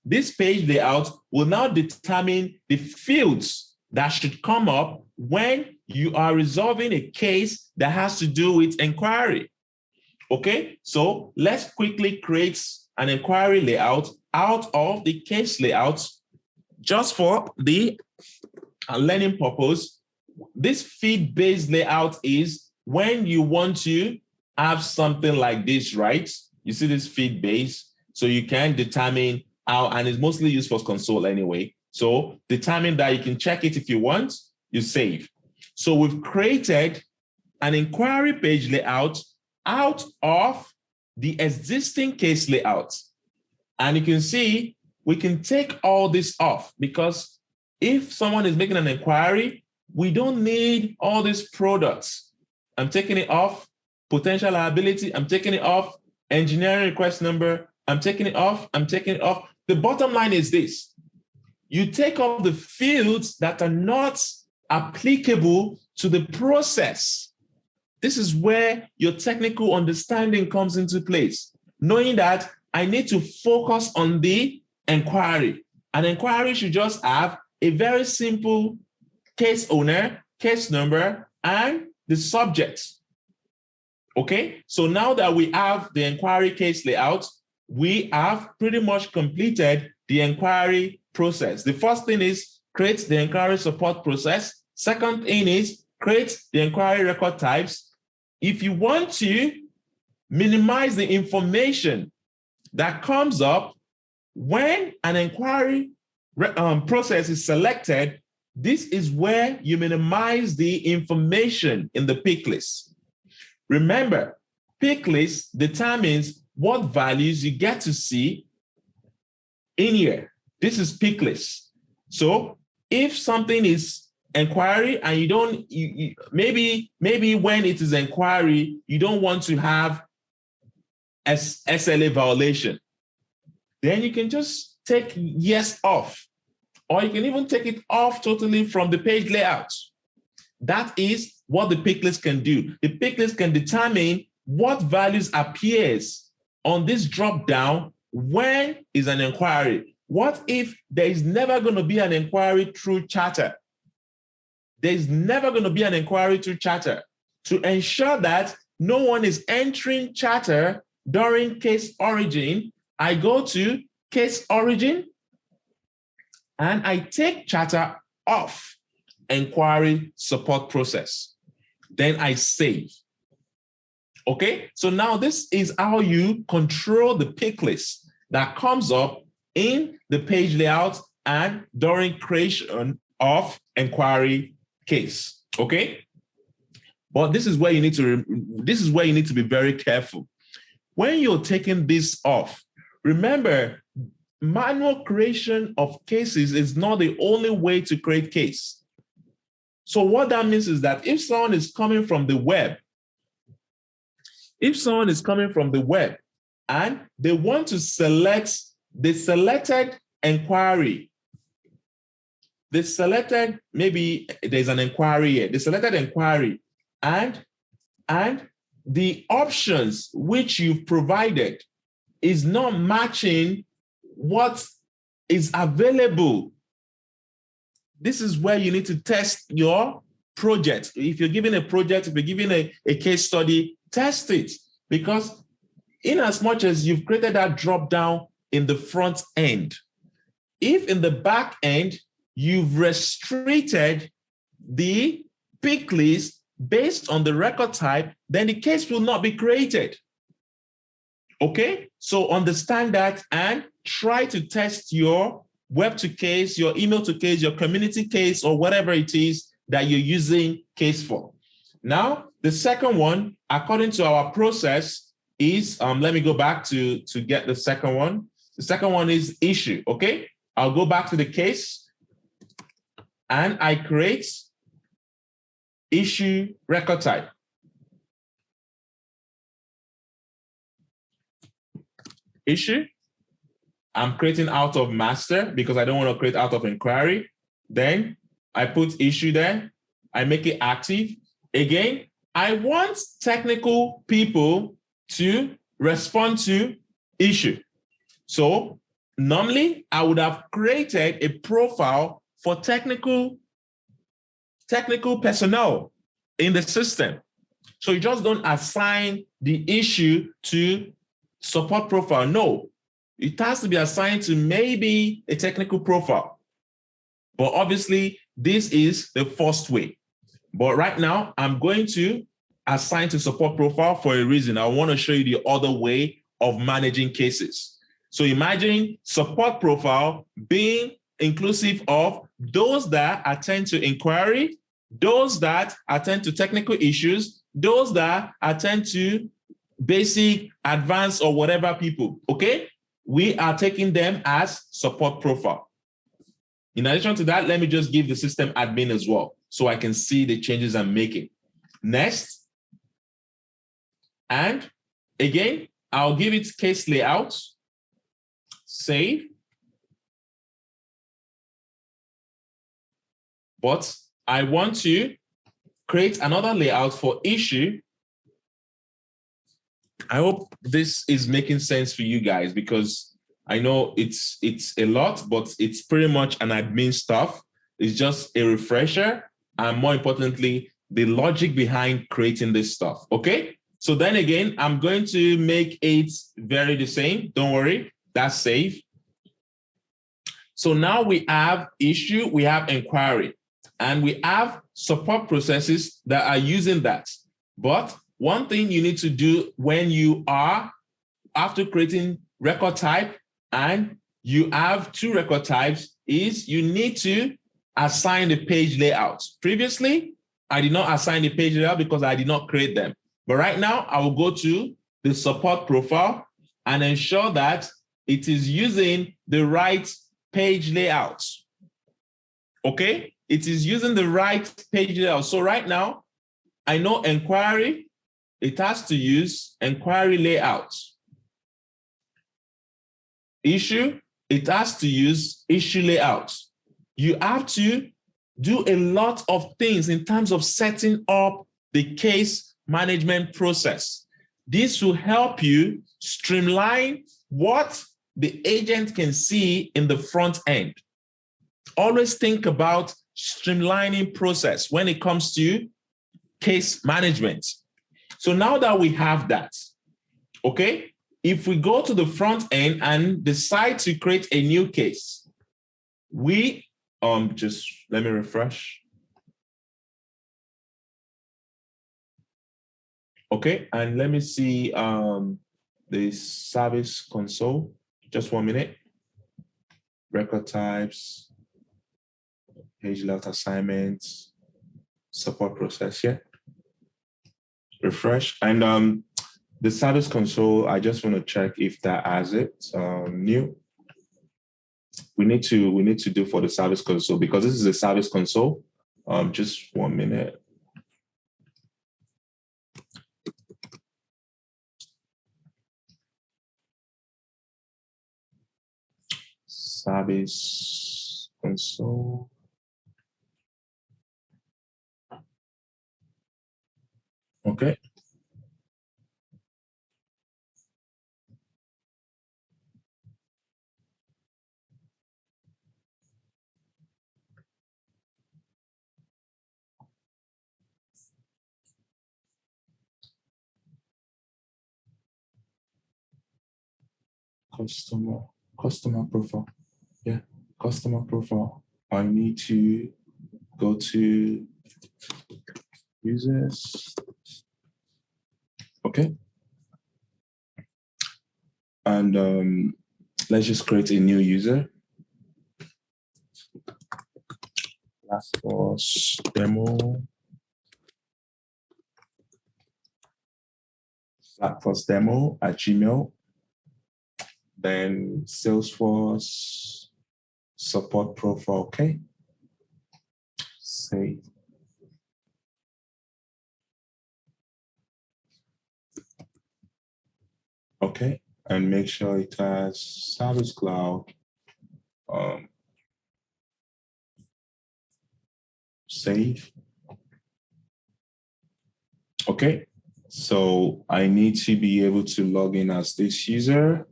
This page layout will now determine the fields that should come up when you are resolving a case that has to do with inquiry. Okay, so let's quickly create an inquiry layout out of the case layout just for the learning purpose. This feed-based layout is when you want to have something like this, right? You see this feed-based, so you can determine how, and it's mostly used for console anyway. So determine that you can check it if you want, you save. So we've created an inquiry page layout out of the existing case layout. And you can see we can take all this off, because if someone is making an inquiry, we don't need all these products. I'm taking it off. Potential liability, I'm taking it off. Engineering request number, I'm taking it off. I'm taking it off. The bottom line is this: you take off the fields that are not applicable to the process. This is where your technical understanding comes into place, knowing that I need to focus on the inquiry. An inquiry should just have a very simple case owner, case number, and the subject. Okay, so now that we have the inquiry case layout, we have pretty much completed the inquiry process. The first thing is create the inquiry support process. Second thing is create the inquiry record types. If you want to minimize the information that comes up when an inquiry process is selected, this is where you minimize the information in the pick list. Remember, pick list determines what values you get to see in here. This is pick list. So if something is inquiry and you don't, maybe when it is inquiry, you don't want to have SLA violation, then you can just take yes off, or you can even take it off totally from the page layout. That is what the pick list can do. The pick list can determine what values appears on this drop down when is an inquiry. What if there is never going to be an inquiry through chatter? There is never going to be an inquiry through chatter. To ensure that no one is entering chatter during case origin, I go to case origin and I take chatter off inquiry support process. Then I save. Okay, so now this is how you control the pick list that comes up in the page layout and during creation of inquiry case. Okay, but this is where you need to be very careful. When you're taking this off, remember, manual creation of cases is not the only way to create case. So what that means is that if someone is coming from the web, and they want to select the selected inquiry, maybe there's an inquiry here, the selected inquiry, and the options which you've provided is not matching what is available. This is where you need to test your project. If you're given a project, if you're given a case study, test it. Because in as much as you've created that drop down in the front end, if in the back end, you've restricted the pick list based on the record type, then the case will not be created. Okay, so understand that and try to test your web to case, your email to case, your community case, or whatever it is that you're using case for. Now, the second one, according to our process, is, let me go back to get the second one. The second one is issue, okay? I'll go back to the case and I create issue record type. issue. I'm creating out of master because I don't want to create out of inquiry. Then I put issue there. I make it active. Again, I want technical people to respond to issue. So normally I would have created a profile for technical personnel in the system. So you just don't assign the issue to support profile. No, it has to be assigned to maybe a technical profile. But obviously, this is the first way. But right now, I'm going to assign to support profile for a reason. I want to show you the other way of managing cases. So imagine support profile being inclusive of those that attend to inquiry, those that attend to technical issues, those that attend to basic, advanced, or whatever people, okay? We are taking them as support profile. In addition to that, let me just give the system admin as well so I can see the changes I'm making. Next, and again, I'll give it case layout, save, but I want to create another layout for issue. I hope this is making sense for you guys because I know it's a lot, but it's pretty much an admin stuff. It's just a refresher. And more importantly, the logic behind creating this stuff, okay? So then again, I'm going to make it very the same. Don't worry, that's safe. So now we have issue, we have inquiry, and we have support processes that are using that. But one thing you need to do when you are, after creating record type, and you have two record types, is you need to assign the page layout. Previously, I did not assign the page layout because I did not create them. But right now, I will go to the support profile and ensure that it is using the right page layout. Okay? It is using the right page layout. So right now, I know inquiry, it has to use inquiry layout. Issue, it has to use issue layout. You have to do a lot of things in terms of setting up the case management process. This will help you streamline what the agent can see in the front end. Always think about streamlining process when it comes to case management. So now that we have that, okay, if we go to the front end and decide to create a new case, we just let me refresh. Okay, and let me see the service console. Just 1 minute. Record types, page layout assignments, support process, yeah. Refresh. And the service console, I just want to check if that has it. New. We need to do for the service console because this is a service console. Just 1 minute. Service console. Okay. Customer profile. Yeah, customer profile. I need to go to users. Okay. And let's just create a new user. Last was demo. Demo@gmail. Then Salesforce support profile, okay? Save. Okay, and make sure it has Service Cloud save. Okay, so I need to be able to log in as this user.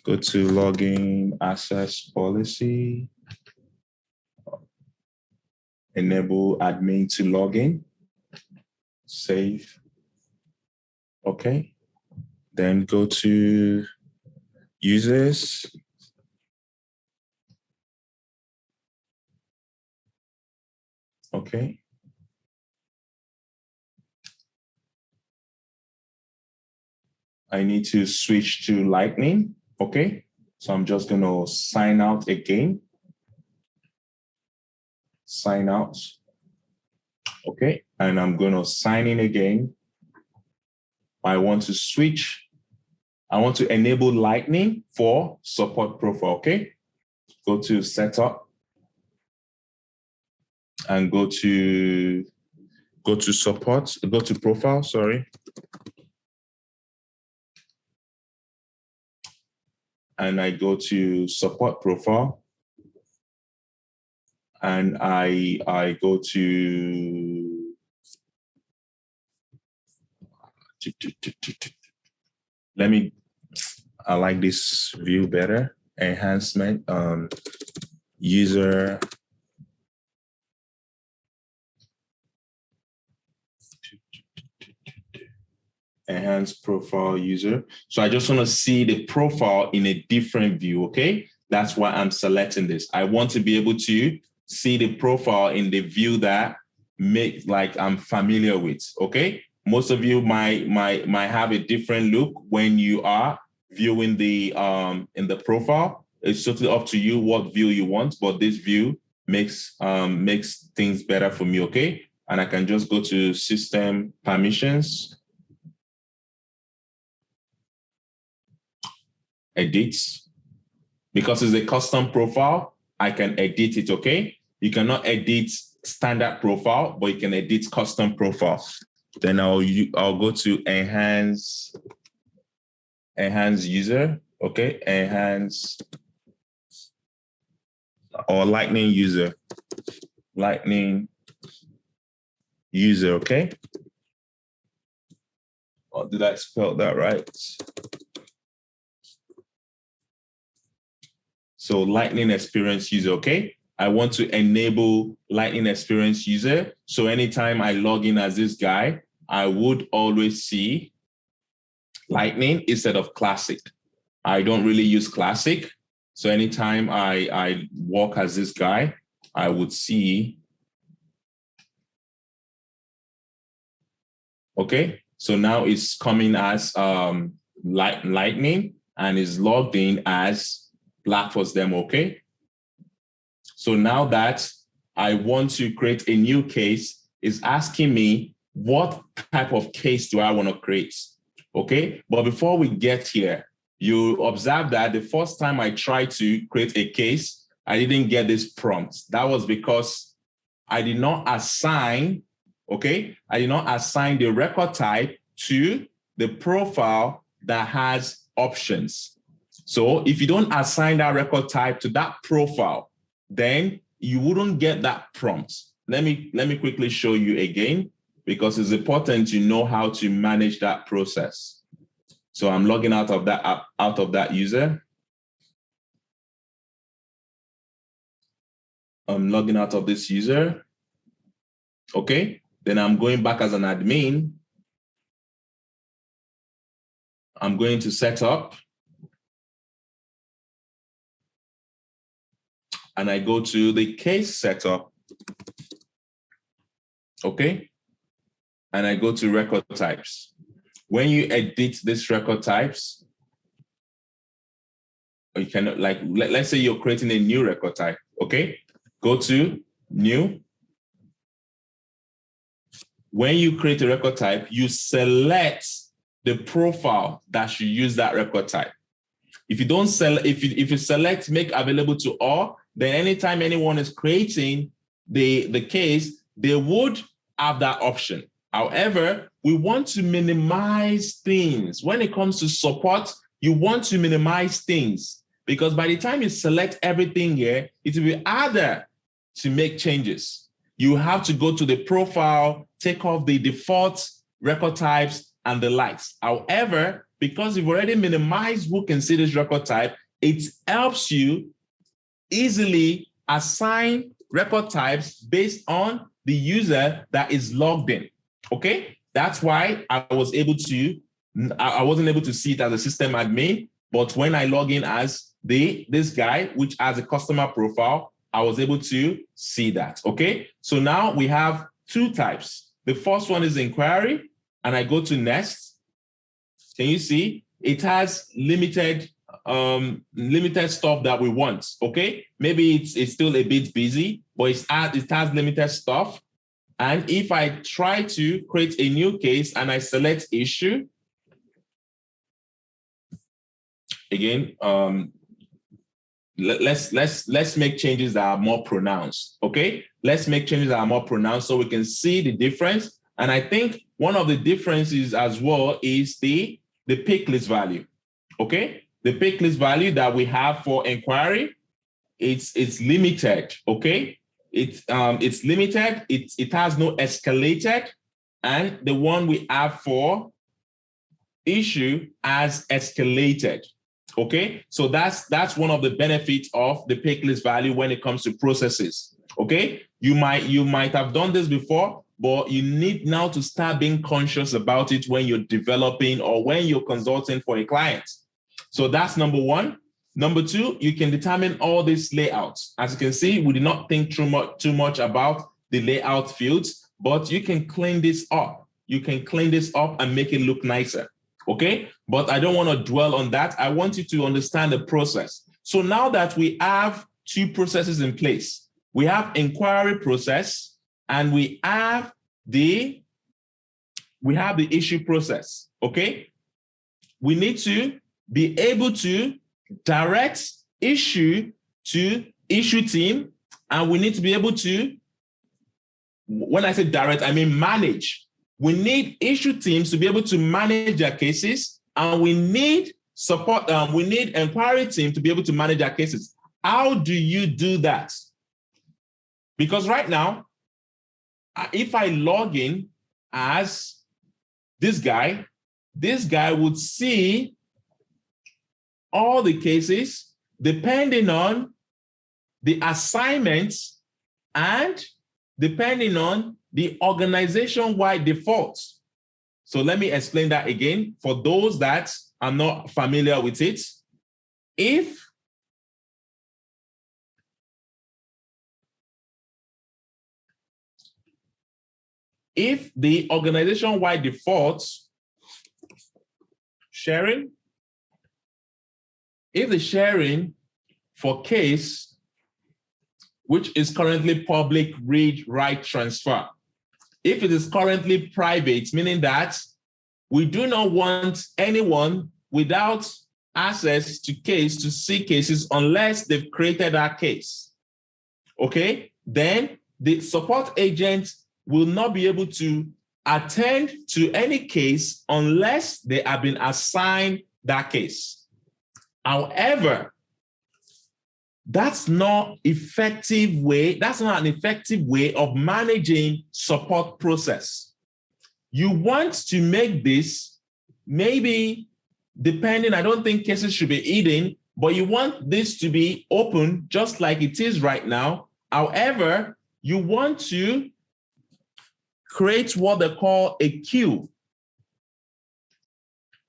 Go to login access policy. Enable admin to log in. Save. Okay. Then go to users. Okay. I need to switch to Lightning. Okay. So I'm just going to sign out again. Sign out. Okay. And I'm going to sign in again. I want to switch. I want to enable Lightning for support profile. Okay. Go to setup and go to support, go to profile, sorry. And I go to support profile. And I go to I like this view better. Enhancement, user. Enhance profile user. So I just want to see the profile in a different view, okay? That's why I'm selecting this. I want to be able to see the profile in the view that I'm familiar with, okay? Most of you might have a different look when you are viewing the in the profile. It's totally up to you what view you want, but this view makes things better for me, okay? And I can just go to system permissions, edits. Because it's a custom profile, I can edit it, okay? You cannot edit standard profile, but you can edit custom profile. Then I'll go to enhance user, okay? Enhance or Lightning user. Lightning user, okay? Or did I spell that right? So Lightning experience user, okay? I want to enable Lightning experience user. So anytime I log in as this guy, I would always see Lightning instead of Classic. I don't really use Classic. So anytime I walk as this guy, I would see, okay? So now it's coming as Lightning and is logged in as Blackforce demo, okay? So now that I want to create a new case, it's asking me what type of case do I want to create, okay? But before we get here, you observe that the first time I tried to create a case, I didn't get this prompt. That was because I did not assign, okay? I did not assign the record type to the profile that has options. So if you don't assign that record type to that profile, then you wouldn't get that prompt. Let me quickly show you again, because it's important to know how to manage that process. So I'm logging out of that user. I'm logging out of this user. Okay, then I'm going back as an admin. I'm going to set up. And I go to the case setup, okay? And I go to record types. When you edit this record types, you can, like, let's say you're creating a new record type, okay? Go to new. When you create a record type, you select the profile that should use that record type. If you don't if you select make available to all, then anytime anyone is creating the case, they would have that option. However, we want to minimize things. When it comes to support, You want to minimize things because by the time you select everything here, it will be harder to make changes. You have to go to the profile, take off the default record types and the likes. However, because you've already minimized who can see this record type, it helps you easily assign record types based on the user that is logged in. Okay, that's why I wasn't able to see it as a system admin, but when I log in as this guy, which has a customer profile, I was able to see that. Okay, so now we have two types. The first one is inquiry, and I go to next. Can you see it has limited stuff that we want? Okay, maybe it's still a bit busy, but it has limited stuff. And if I try to create a new case and I select issue, again, let's make changes that are more pronounced. Okay, let's make changes that are more pronounced so we can see the difference. And I think one of the differences as well is the pick list value. Okay, the pick list value that we have for inquiry, it's limited. Okay, it's limited. It has no escalated, and the one we have for issue has escalated. Okay, so that's one of the benefits of the pick list value when it comes to processes. Okay, you might have done this before, but you need now to start being conscious about it when you're developing or when you're consulting for a client. So that's number one. Number two, you can determine all these layouts. As you can see, we did not think too much about the layout fields, but you can clean this up. You can clean this up and make it look nicer. Okay, but I don't want to dwell on that. I want you to understand the process. So now that we have two processes in place, we have inquiry process and we have the issue process. Okay, we need to be able to direct issue to issue team, and we need to be able to, when I say direct, I mean manage. We need issue teams to be able to manage their cases, and we need support. We need inquiry team to be able to manage their cases. How do you do that? Because right now, if I log in as this guy would see all the cases depending on the assignments and depending on the organization-wide defaults. So let me explain that again for those that are not familiar with it. If the organization-wide defaults sharing, if the sharing for case, which is currently public read, write, transfer, if it is currently private, meaning that we do not want anyone without access to case to see cases unless they've created that case, okay, then the support agent will not be able to attend to any case unless they have been assigned that case. However, that's not an effective way of managing support process. You want to make this, maybe depending, I don't think cases should be hidden, but you want this to be open just like it is right now. However, you want to create what they call a queue.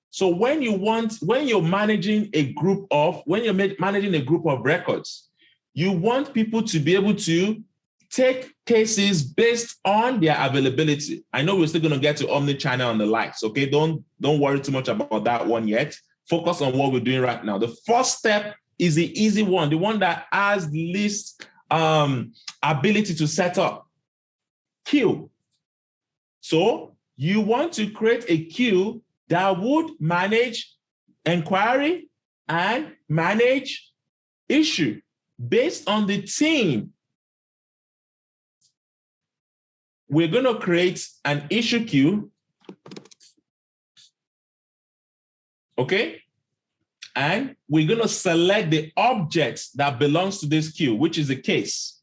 So when you're managing a group of records, you want people to be able to take cases based on their availability. I know we're still going to get to omnichannel and the likes, okay? Don't worry too much about that one yet. Focus on what we're doing right now. The first step is the easy one, the one that has the least ability to set up. Queue. So you want to create a queue that would manage inquiry and manage issue based on the team. We're going to create an issue queue, okay? And we're going to select the object that belongs to this queue, which is the case.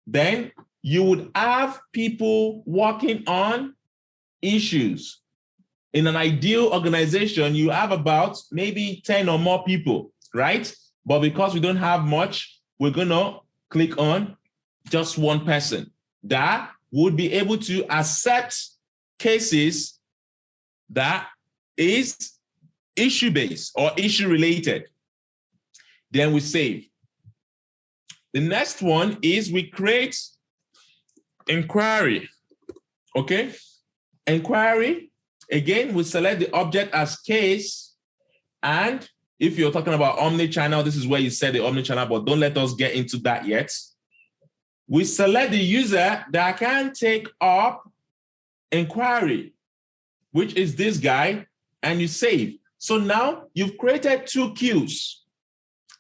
Then you would have people working on issues. In an ideal organization, you have about maybe 10 or more people, right? But because we don't have much, we're going to click on just one person that would be able to accept cases that is issue-based or issue-related. Then we save. The next one is we create inquiry, okay? Inquiry, again, we select the object as case, and if you're talking about omni-channel, this is where you set the omni-channel, but don't let us get into that yet. We select the user that can take up inquiry, which is this guy, and you save. So now you've created two queues.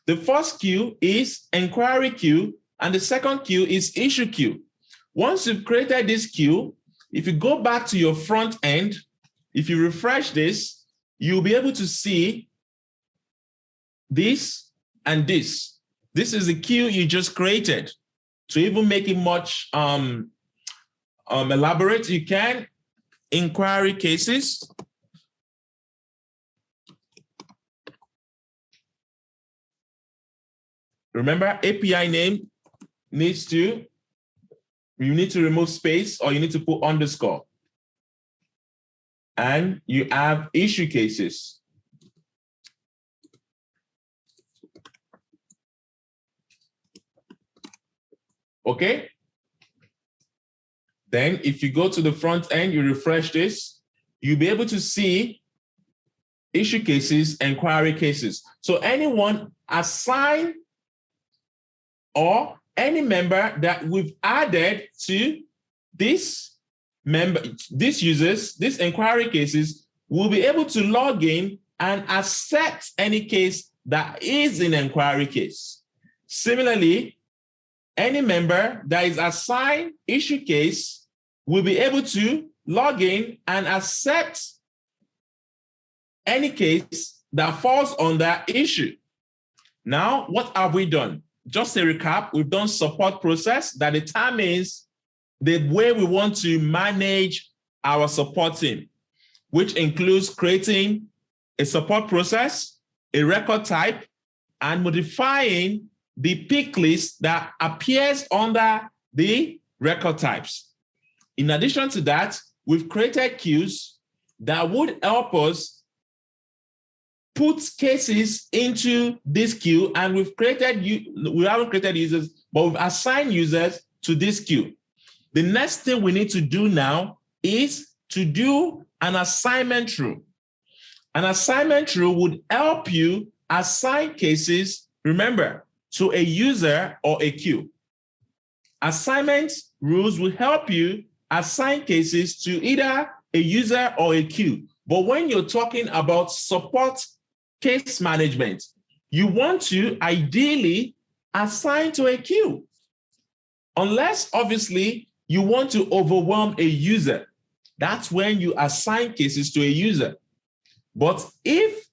The first queue is inquiry queue, and the second queue is issue queue. Once you've created this queue, if you go back to your front end, if you refresh this, you'll be able to see this and this. This is the queue you just created. To even make it much elaborate, you can inquiry cases. Remember, API name needs to, you need to remove space or you need to put underscore. And you have issue cases. Okay? Then if you go to the front end, you refresh this, you'll be able to see issue cases, inquiry cases. So anyone assigned or any member that we've added to this member, these users, these inquiry cases, will be able to log in and accept any case that is an inquiry case. Similarly, any member that is assigned issue case will be able to log in and accept any case that falls on that issue. Now, what have we done? Just a recap, we've done support process that determines the way we want to manage our support team, which includes creating a support process, a record type, and modifying the pick list that appears under the record types. In addition to that, we've created queues that would help us put cases into this queue, and we haven't created users, but we've assigned users to this queue. The next thing we need to do now is to do an assignment rule. An assignment rule would help you assign cases, remember, to a user or a queue. Assignment rules will help you assign cases to either a user or a queue. But when you're talking about support case management, you want to ideally assign to a queue. Unless, obviously, you want to overwhelm a user. That's when you assign cases to a user. But if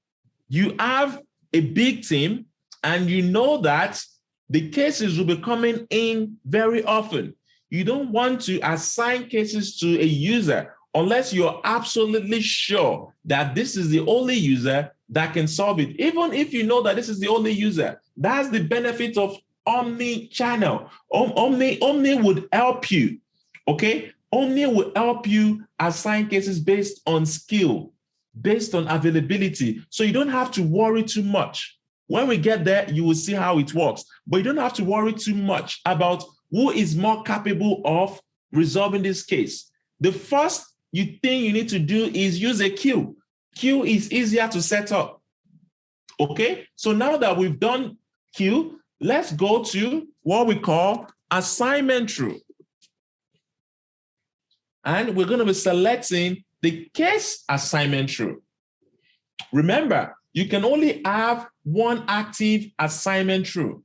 you have a big team and you know that the cases will be coming in very often, you don't want to assign cases to a user unless you're absolutely sure that this is the only user that can solve it. Even if you know that this is the only user, that's the benefit of omni-channel. Omni would help you, okay? Omni will help you assign cases based on skill, based on availability. So you don't have to worry too much. When we get there, you will see how it works. But you don't have to worry too much about who is more capable of resolving this case. The first thing you need to do is use a queue. Queue is easier to set up. Okay, so now that we've done queue, let's go to what we call assignment rule. And we're going to be selecting the case assignment rule. Remember, you can only have one active assignment rule.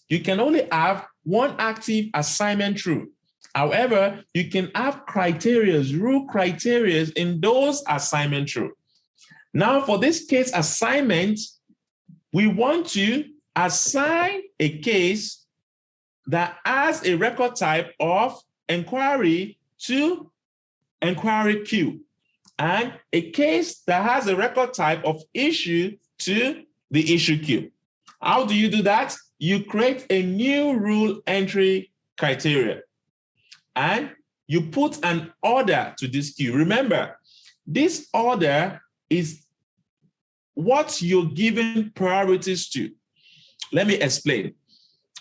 You can only have one active assignment rule. However, you can have rule criteria in those assignment rules. Now for this case assignment, we want to assign a case that has a record type of inquiry to inquiry queue, and a case that has a record type of issue to the issue queue. How do you do that? You create a new rule entry criteria and you put an order to this queue. Remember, this order is what you're giving priorities to. Let me explain.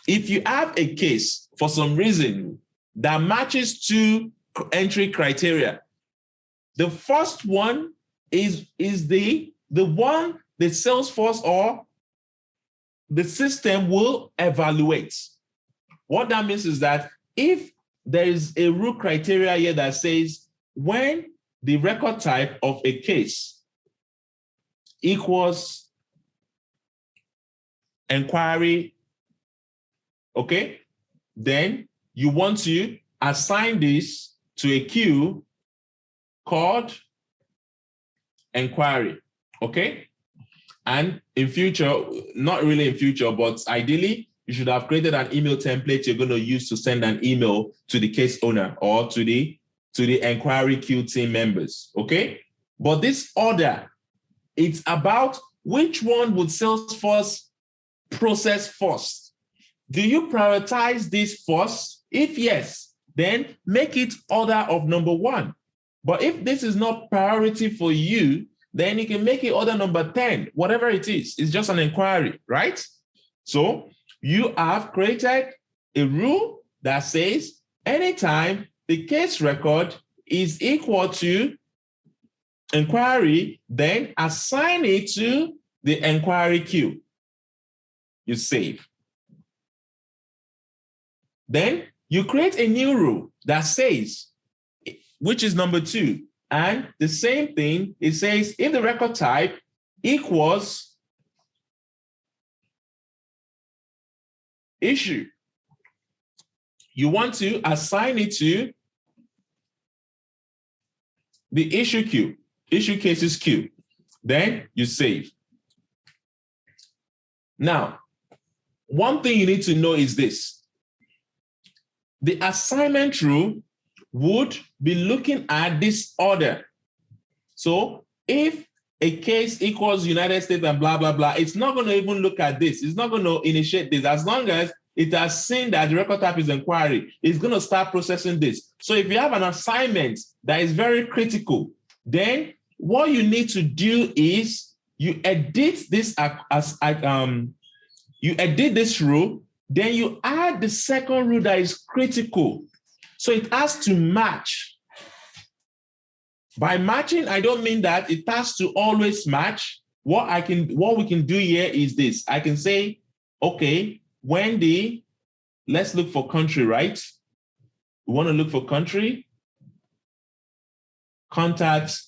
If you have a case for some reason that matches two entry criteria, the first one is the one the Salesforce or the system will evaluate. What that means is that if there is a rule criteria here that says when the record type of a case equals inquiry, okay, then you want to assign this to a queue called inquiry, okay? And in future, not really in future, but ideally, you should have created an email template you're going to use to send an email to the case owner or to the inquiry queue team members, okay? But this order, it's about which one would Salesforce process first. Do you prioritize this first? If yes, then make it order of number one. But if this is not priority for you, then you can make it order number 10, whatever it is. It's just an inquiry, right? So you have created a rule that says anytime the case record is equal to inquiry, then assign it to the inquiry queue. You save. Then you create a new rule that says, which is number 2. And the same thing, it says if the record type equals issue, you want to assign it to the issue queue, issue cases queue. Then you save. Now, one thing you need to know is this. The assignment rule would be looking at this order. So if a case equals United States and blah, blah, blah, it's not going to even look at this. It's not going to initiate this. As long as it has seen that the record type is inquiry, it's going to start processing this. So if you have an assignment that is very critical, then what you need to do is you edit this you edit this rule, then you add the second rule that is critical. So it has to match. By matching, I don't mean that it has to always match. What we can do here is this. I can say, okay, let's look for country, right? We want to look for country, contact,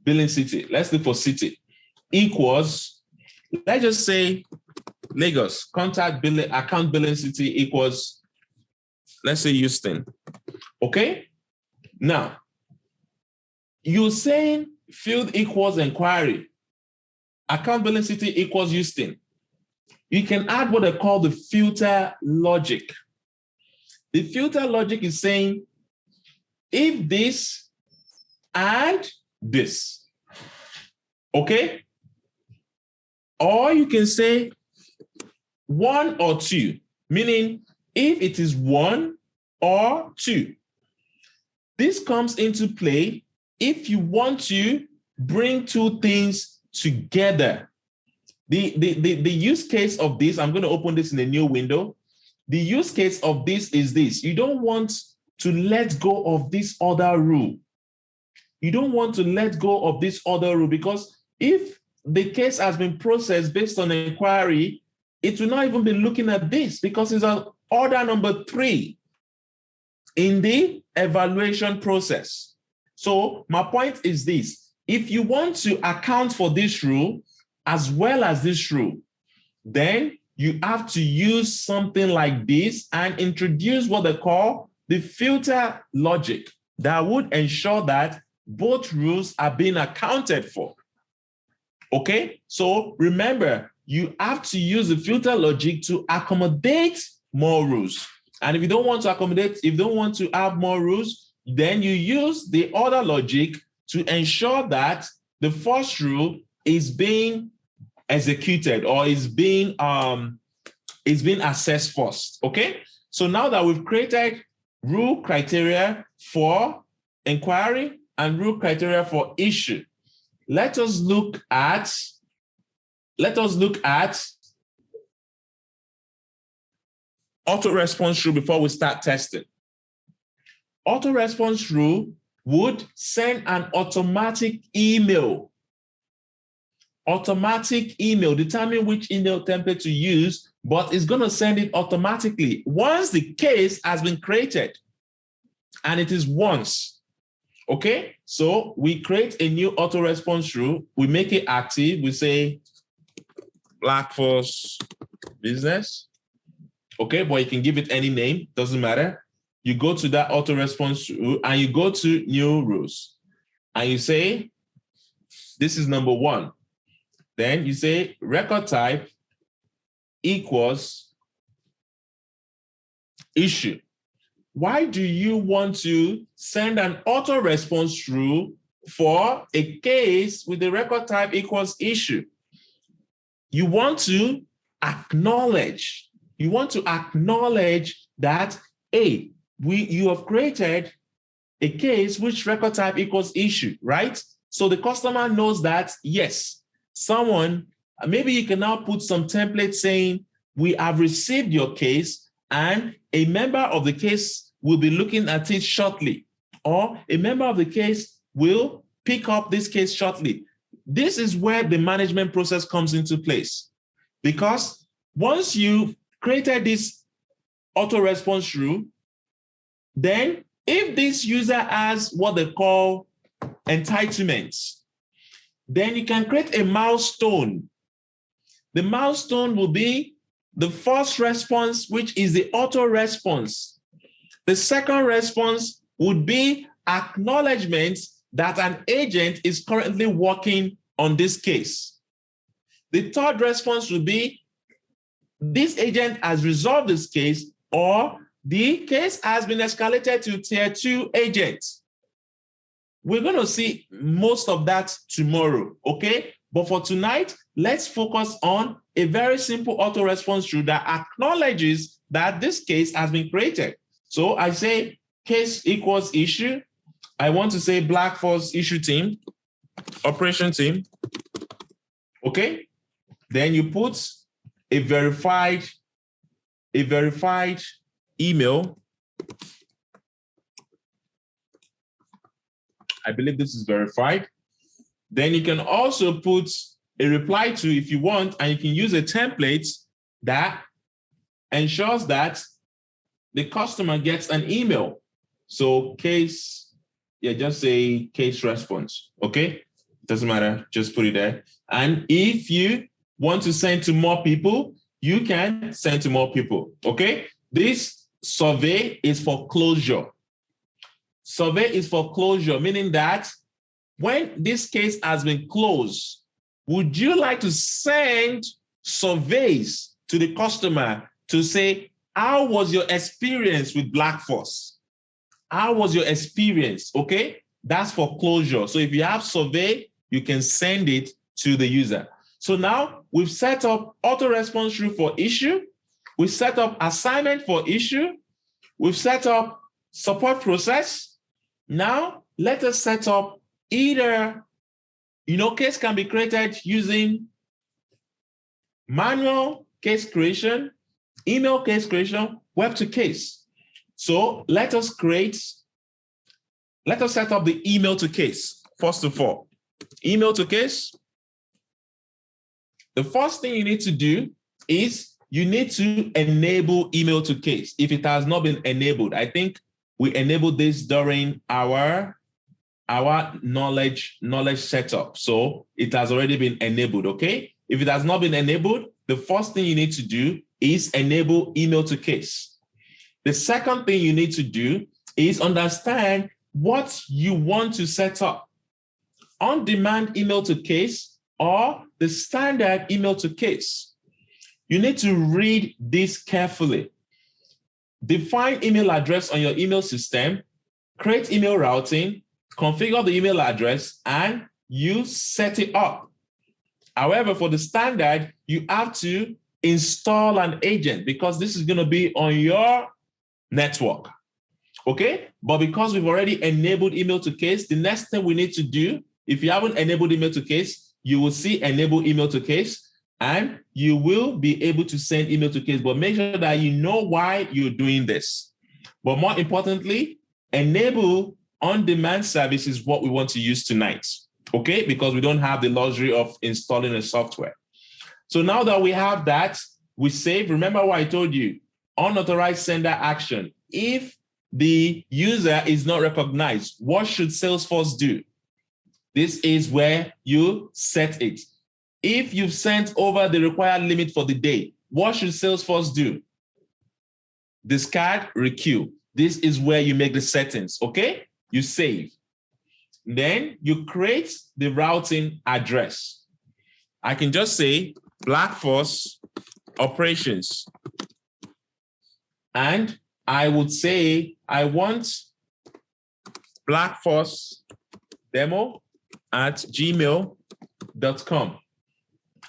billing city. Let's look for city. Equals, let's just say Lagos, contact billing, account billing city equals, let's say Houston, okay? Now, you're saying field equals inquiry, account billing city equals Houston. You can add what they call the filter logic. The filter logic is saying, if this and this, okay? Or you can say 1 or 2, meaning if it is 1 or 2. This comes into play if you want to bring two things together. The use case of this, I'm going to open this in a new window. The use case of this is this. You don't want to let go of this other rule. You don't want to let go of this other rule because if the case has been processed based on inquiry, it will not even be looking at this because it's an order number 3 in the evaluation process. So my point is this. If you want to account for this rule as well as this rule, then you have to use something like this and introduce what they call the filter logic that would ensure that both rules are being accounted for. Okay, so remember, you have to use the filter logic to accommodate more rules. And if you don't want to accommodate, if you don't want to have more rules, then you use the other logic to ensure that the first rule is being executed or is being assessed first. Okay, so now that we've created rule criteria for inquiry and rule criteria for issue, let us look at auto response rule before we start testing. Auto response rule would send an automatic email. Automatic email, determine which email template to use, but it's going to send it automatically once the case has been created. And it is once. Okay, so we create a new auto response rule, we make it active, we say Black Force Business. Okay, but you can give it any name, doesn't matter. You go to that auto response rule and you go to new rules and you say, this is number 1. Then you say record type equals issue. Why do you want to send an auto response rule for a case with the record type equals issue? You want to acknowledge that, hey, you have created a case which record type equals issue, right? So the customer knows that, yes, someone, maybe you can now put some template saying, we have received your case and a member of the case will be looking at it shortly, or a member of the case will pick up this case shortly. This is where the management process comes into place. Because once you created this auto response rule, then if this user has what they call entitlements, then you can create a milestone. The milestone will be the first response, which is the auto response. The second response would be acknowledgement that an agent is currently working on this case. The third response would be this agent has resolved this case, or the case has been escalated to tier 2 agent. We're going to see most of that tomorrow, okay? But for tonight, let's focus on a very simple auto response rule that acknowledges that this case has been created. So I say case equals issue. I want to say Black Force issue team, operation team, okay? Then you put a verified email. I believe this is verified. Then you can also put a reply to if you want, and you can use a template that ensures that the customer gets an email. So case, just say case response, okay? Doesn't matter, just put it there. And if you want to send to more people, you can send to more people, okay? This survey is for closure. Survey is for closure, meaning that when this case has been closed, would you like to send surveys to the customer to say, how was your experience with Black Force? How was your experience? Okay, that's for closure. So if you have survey, you can send it to the user. So now we've set up auto response rule for issue. We've set up assignment for issue. We've set up support process. Now let us set up either, case can be created using manual case creation, email case creation, web to case. So let us set up the email to case. First of all, email to case. The first thing you need to do is you need to enable email to case. If it has not been enabled, I think we enabled this during our knowledge setup. So it has already been enabled, okay? If it has not been enabled, the first thing you need to do is enable email to case. The second thing you need to do is understand what you want to set up. On-demand email to case or the standard email to case. You need to read this carefully. Define email address on your email system, create email routing, configure the email address, and you set it up. However, for the standard, you have to install an agent because this is going to be on your network. Okay? But because we've already enabled email to case, the next thing we need to do, if you haven't enabled email to case, you will see enable email to case, and you will be able to send email to case, but make sure that you know why you're doing this. But more importantly, enable on-demand service is what we want to use tonight, okay? Because we don't have the luxury of installing a software. So now that we have that, we save. Remember what I told you, unauthorized sender action. If the user is not recognized, what should Salesforce do? This is where you set it. If you've sent over the required limit for the day, what should Salesforce do? Discard, requeue. This is where you make the settings, okay? You save. Then you create the routing address. I can just say Black Force operations. And I would say I want Black Force demo at gmail.com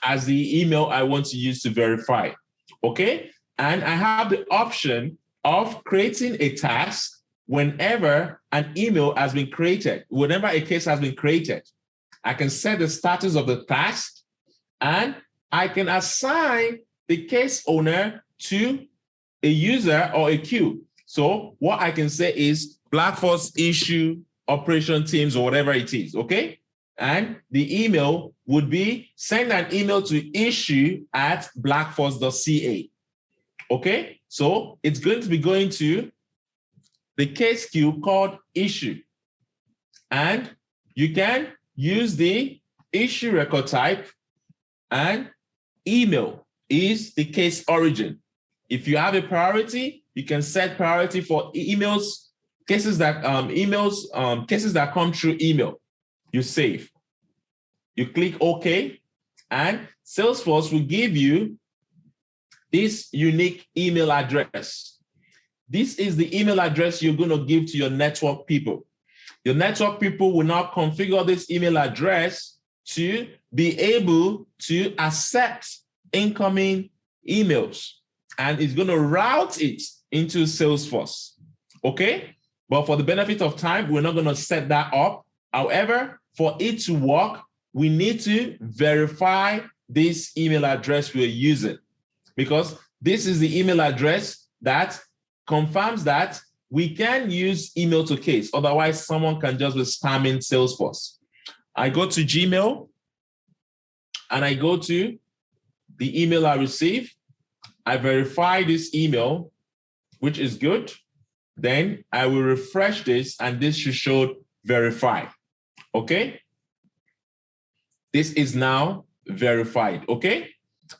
as the email I want to use to verify, okay? And I have the option of creating a task whenever an email has been created, whenever a case has been created. I can set the status of the task and I can assign the case owner to a user or a queue. So what I can say is Black Force issue operation teams or whatever it is, okay? And the email would be send an email to issue@blackforce.ca. Okay, so it's going to be going to the case queue called issue. And you can use the issue record type, and email is the case origin. If you have a priority, you can set priority for emails, cases that cases that come through email. You save. You click OK, and Salesforce will give you this unique email address. This is the email address you're going to give to your network people. Your network people will now configure this email address to be able to accept incoming emails, and it's going to route it into Salesforce. Okay? But for the benefit of time, we're not going to set that up. However, for it to work, we need to verify this email address we're using, because this is the email address that confirms that we can use email to case. Otherwise, someone can just be spamming Salesforce. I go to Gmail and I go to the email I receive. I verify this email, which is good. Then I will refresh this and this should show verify. Okay? This is now verified. Okay?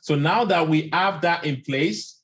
So now that we have that in place,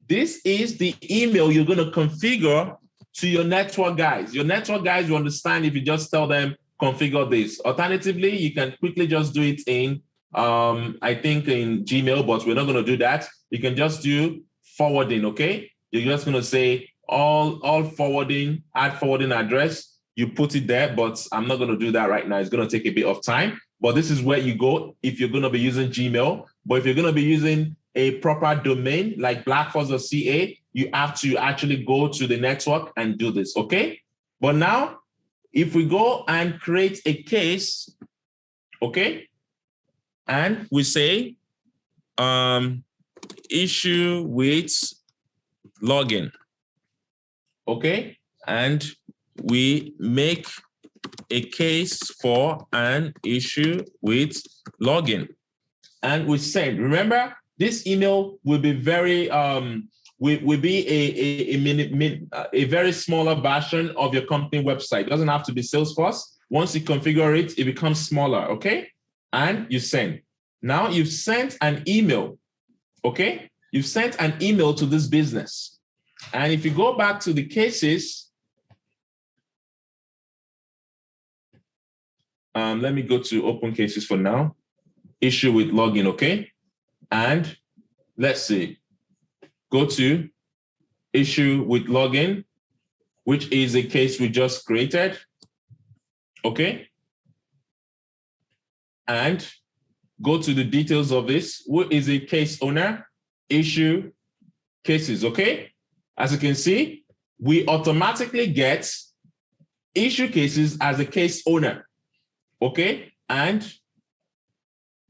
this is the email you're going to configure to your network guys. Your network guys will understand if you just tell them, configure this. Alternatively, you can quickly just do it in, I think in Gmail, but we're not going to do that. You can just do forwarding, okay? You're just going to say all forwarding, add forwarding address. You put it there, but I'm not going to do that right now. It's going to take a bit of time. But this is where you go if you're going to be using Gmail. But if you're going to be using a proper domain like blackforce.ca, you have to actually go to the network and do this, okay? But now, if we go and create a case, okay, and we say issue with login, okay, and we make a case for an issue with login, and we send. Remember, this email will be very will be a very smaller version of your company website. It doesn't have to be Salesforce. Once you configure it, it becomes smaller, okay? And you send. Now you've sent an email, okay? You've sent an email to this business. And if you go back to the cases, let me go to open cases for now. Issue with login, okay? And let's see, go to issue with login, which is a case we just created, okay? And go to the details of this. Who is a case owner? Issue cases, okay? As you can see, we automatically get issue cases as a case owner, okay? And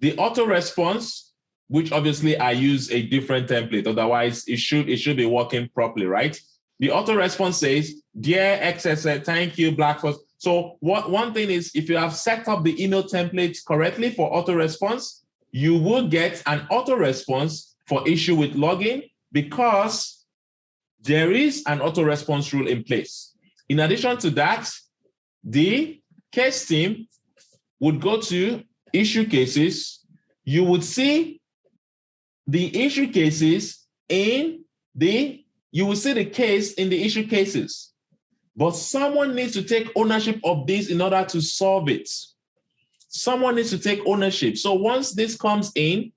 the auto response, which obviously I use a different template, otherwise it should be working properly, right? The auto response says, dear XSS, thank you, Blackforce. So one thing is, if you have set up the email template correctly for auto response, you will get an auto response for issue with login because there is an auto response rule in place. In addition to that, the case team would go to issue cases. You would see the issue cases you will see the case in the issue cases, but someone needs to take ownership of this in order to solve it. Someone needs to take ownership. So once this comes in,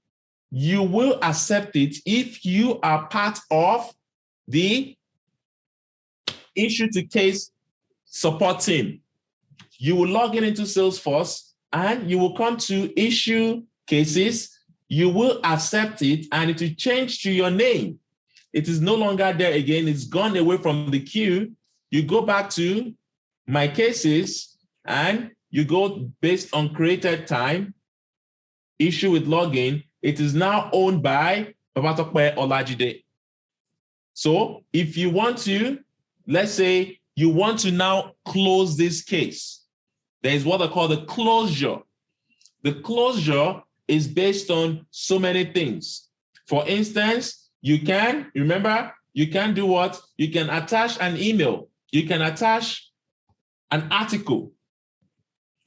you will accept it if you are part of the issue to case support team. You will log into Salesforce and you will come to issue cases. You will accept it and it will change to your name. It is no longer there again. It's gone away from the queue. You go back to my cases and you go based on created time, issue with login. It is now owned by Babatope Olajide. So if you want to, let's say you want to now close this case, there is what I call the closure. The closure is based on so many things. For instance, you can do what? You can attach an email. You can attach an article.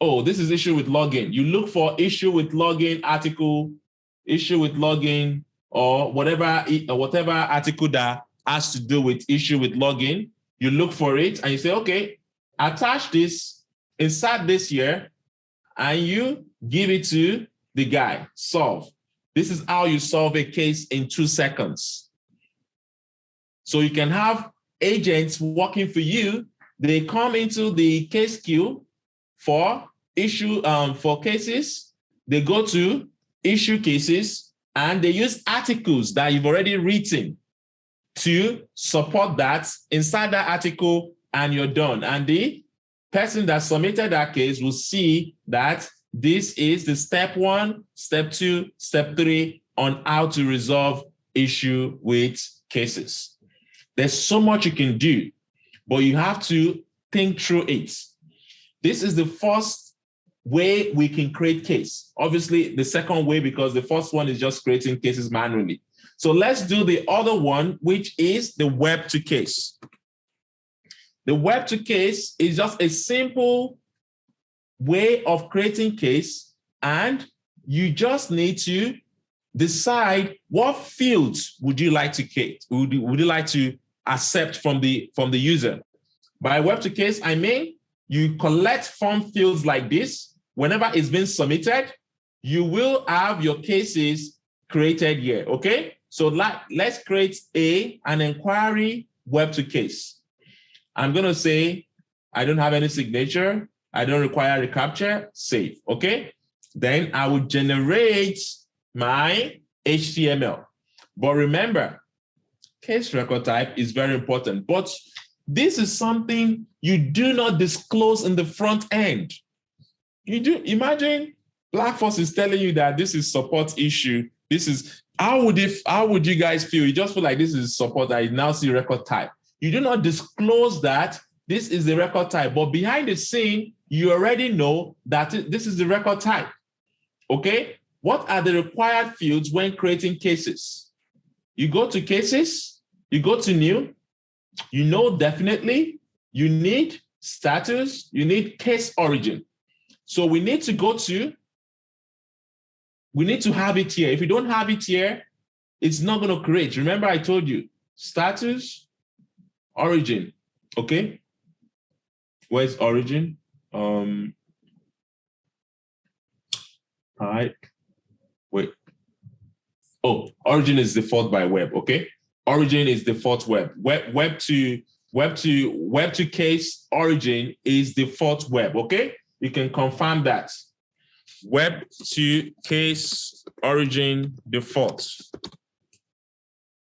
Oh, this is issue with login. You look for issue with login article, issue with login, or whatever article that has to do with issue with login. You look for it and you say, okay, attach this, insert this here, and you give it to the guy, solve. This is how you solve a case in 2 seconds. So you can have agents working for you. They come into the case queue for for cases. They go to issue cases and they use articles that you've already written to support that inside that article, and you're done. And the person that submitted that case will see that this is the step 1, step 2, step 3 on how to resolve issue with cases. There's so much you can do, but you have to think through it. This is the first way we can create case. Obviously, the second way, because the first one is just creating cases manually. So let's do the other one, which is the web to case. The web to case is just a simple way of creating case, and you just need to decide what fields would you like to create, would you like to accept from the user. By web to case, I mean you collect form fields like this. Whenever it's been submitted, you will have your cases created here, okay? So let's create an inquiry web to case. I'm gonna say, I don't have any signature. I don't require a capture, save, okay? Then I will generate my HTML. But remember, case record type is very important, but this is something you do not disclose in the front end. You do, imagine Blackforce is telling you that this is support issue. This is, how would you guys feel? You just feel like this is support, I now see record type. You do not disclose that this is the record type, but behind the scene, you already know that this is the record type, okay? What are the required fields when creating cases? You go to cases, you go to new, you know definitely you need status, you need case origin. So we need to have it here. If you don't have it here, it's not going to create. Remember I told you, status, origin, okay? Where's origin? type. Wait. Oh, origin is default by web. Okay. Origin is default web. Web to case origin is default web. Okay. You can confirm that. Web to case origin default.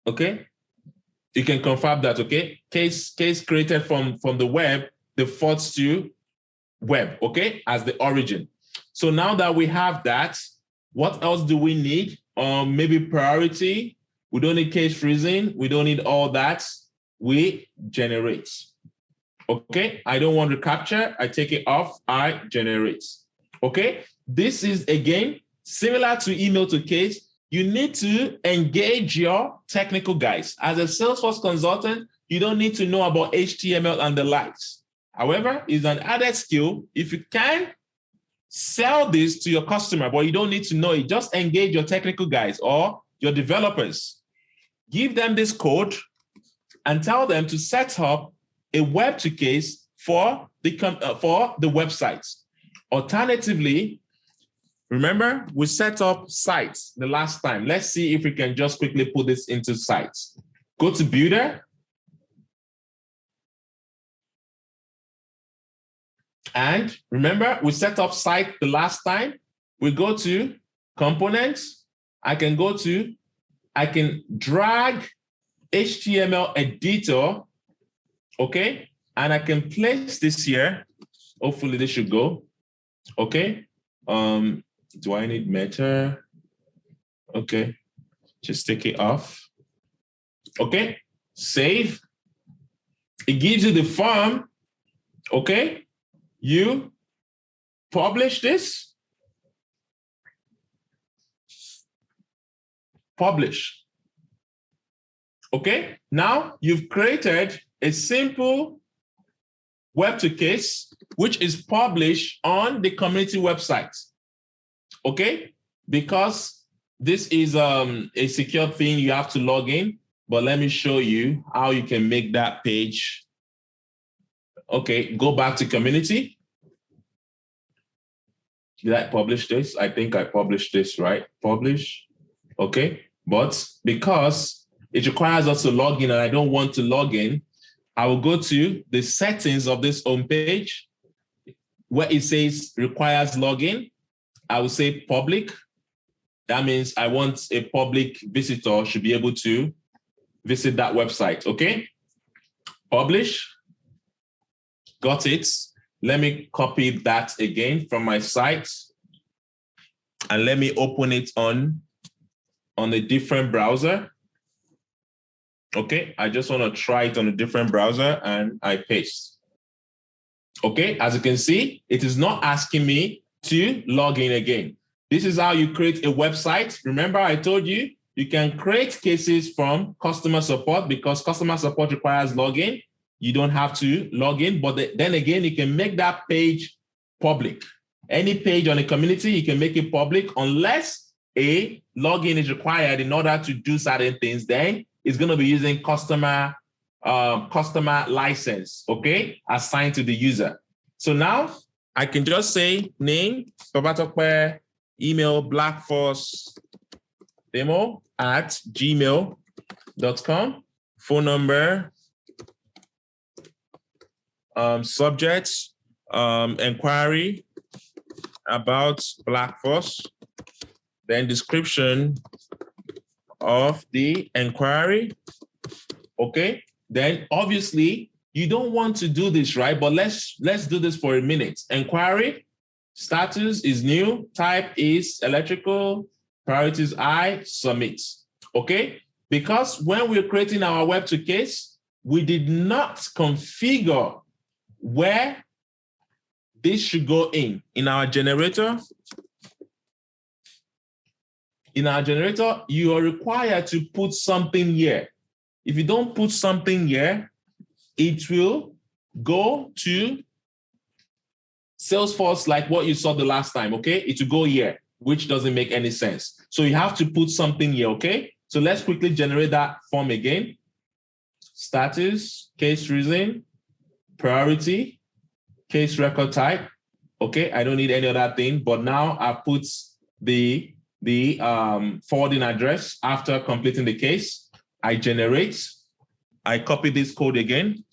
Okay. You can confirm that. Okay. Case created from the web defaults to web. Okay. As the origin. So now that we have that, what else do we need? Maybe priority. We don't need case freezing. We don't need all that. We generate. Okay, I don't want to capture. I take it off. I generate. Okay, this is again similar to email to case. You need to engage your technical guys. As a Salesforce consultant, you don't need to know about HTML and the likes. However, it's an added skill. If you can sell this to your customer, but you don't need to know it, just engage your technical guys or your developers. Give them this code and tell them to set up a web to case for the websites. Alternatively, remember, we set up sites the last time. Let's see if we can just quickly put this into sites. Go to Builder. And remember, we set up site the last time. We go to components. I can drag HTML editor, okay? And I can place this here. Hopefully this should go, okay? Do I need meta? Okay, just take it off. Okay, save. It gives you the form, okay? You publish this, publish. Okay, now you've created a simple web to case, which is published on the community website. Okay, because this is a secure thing, you have to log in, but let me show you how you can make that page. Okay, go back to community. Did I publish this? I think I published this, right? Publish. Okay. But because it requires us to log in and I don't want to log in, I will go to the settings of this home page where it says requires login. I will say public. That means I want a public visitor should be able to visit that website. Okay. Publish. Got it. Let me copy that again from my site and let me open it on a different browser. Okay, I just want to try it on a different browser and I paste. Okay, as you can see, it is not asking me to log in again. This is how you create a website. Remember, I told you, you can create cases from customer support because customer support requires login. You don't have to log in, but then again, you can make that page public. Any page on a community, you can make it public unless a login is required in order to do certain things. Then it's going to be using customer license, okay, assigned to the user. So now I can just say name, Babatope, email, blackforce.demo@gmail.com, phone number, subject, inquiry about Blackforce, then description of the inquiry. Okay, then obviously you don't want to do this, right? But let's do this for a minute. Inquiry, status is new, type is electrical, priorities I, submit. Okay, because when we're creating our web to case, we did not configure where this should go in our generator. In our generator, you are required to put something here. If you don't put something here, it will go to Salesforce like what you saw the last time, okay? It will go here, which doesn't make any sense. So you have to put something here, okay? So let's quickly generate that form again. Status, case reason, priority, case record type. Okay, I don't need any other thing, but now I put the forwarding address after completing the case. I generate, I copy this code again.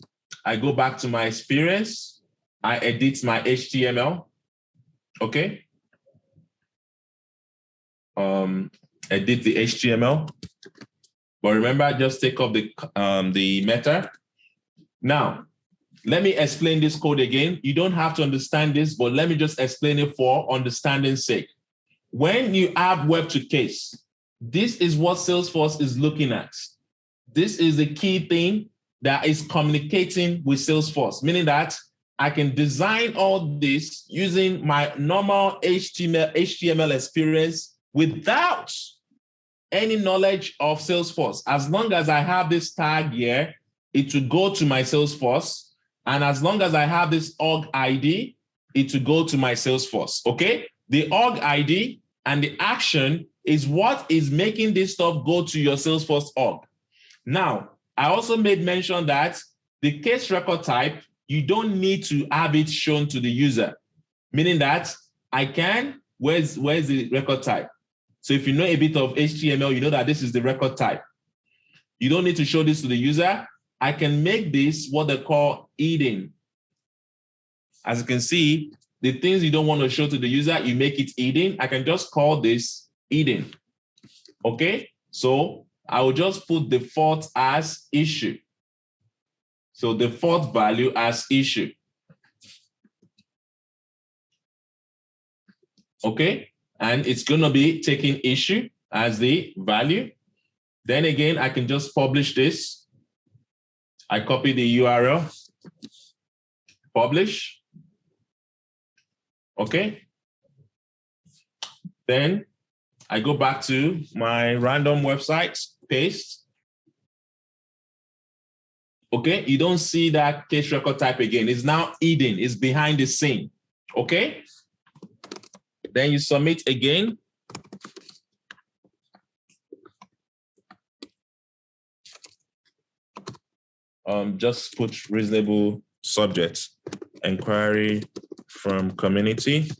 I go back to my experience. I edit my HTML. Okay. Edit the HTML. But remember, just take off the meta. Now, let me explain this code again. You don't have to understand this, but let me just explain it for understanding's sake. When you add web to case, this is what Salesforce is looking at. This is the key thing that is communicating with Salesforce, meaning that I can design all this using my normal HTML experience without any knowledge of Salesforce. As long as I have this tag here, it will go to my Salesforce. And as long as I have this org ID, it will go to my Salesforce, okay? The org ID and the action is what is making this stuff go to your Salesforce org. Now, I also made mention that the case record type, you don't need to have it shown to the user, meaning that I can, where's the record type? So if you know a bit of HTML, you know that this is the record type. You don't need to show this to the user. I can make this what they call hidden. As you can see, the things you don't want to show to the user, you make it hidden. I can just call this hidden. Okay, so I will just put default as issue. So default value as issue. Okay, and it's going to be taking issue as the value. Then again, I can just publish this. I copy the URL, publish. Okay. Then I go back to my random website, paste. Okay, you don't see that case record type again. It's now hidden, it's behind the scene. Okay. Then you submit again. Just put reasonable subject, inquiry from community.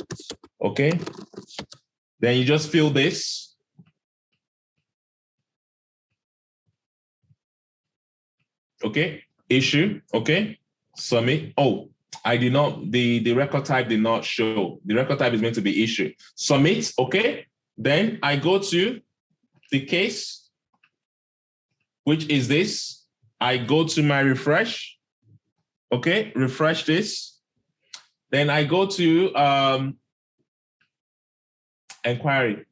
Okay. Then you just fill this. Okay. Issue. Okay. Submit. Oh, I did not, the record type did not show. The record type is meant to be issue. Submit. Okay. Then I go to the case, which is this. I go to my refresh. Okay. Refresh this. Then I go to inquiry.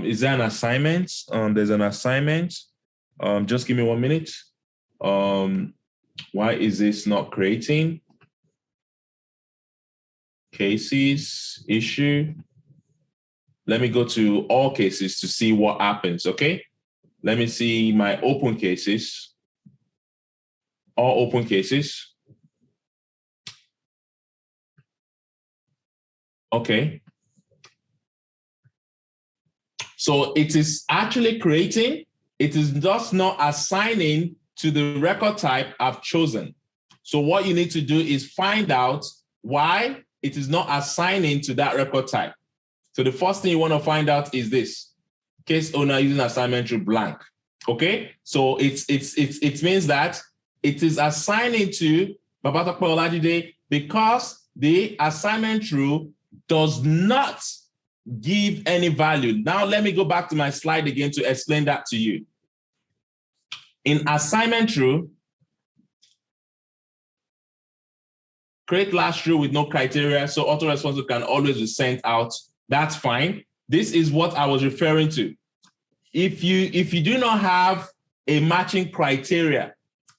Is there an assignment? There's an assignment. Just give me 1 minute. Why is this not creating? Cases, issue. Let me go to all cases to see what happens, okay? Let me see my open cases. All open cases. Okay. So it is actually creating, it is just not assigning to the record type I've chosen. So what you need to do is find out why it is not assigning to that record type. So the first thing you want to find out is this: case owner using assignment through blank. Okay, so it means that it is assigning to Babatope Olajide because the assignment rule does not give any value. Now let me go back to my slide again to explain that to you. In assignment rule, create last rule with no criteria, so autoresponsor can always be sent out. That's fine. This is what I was referring to. If you do not have a matching criteria,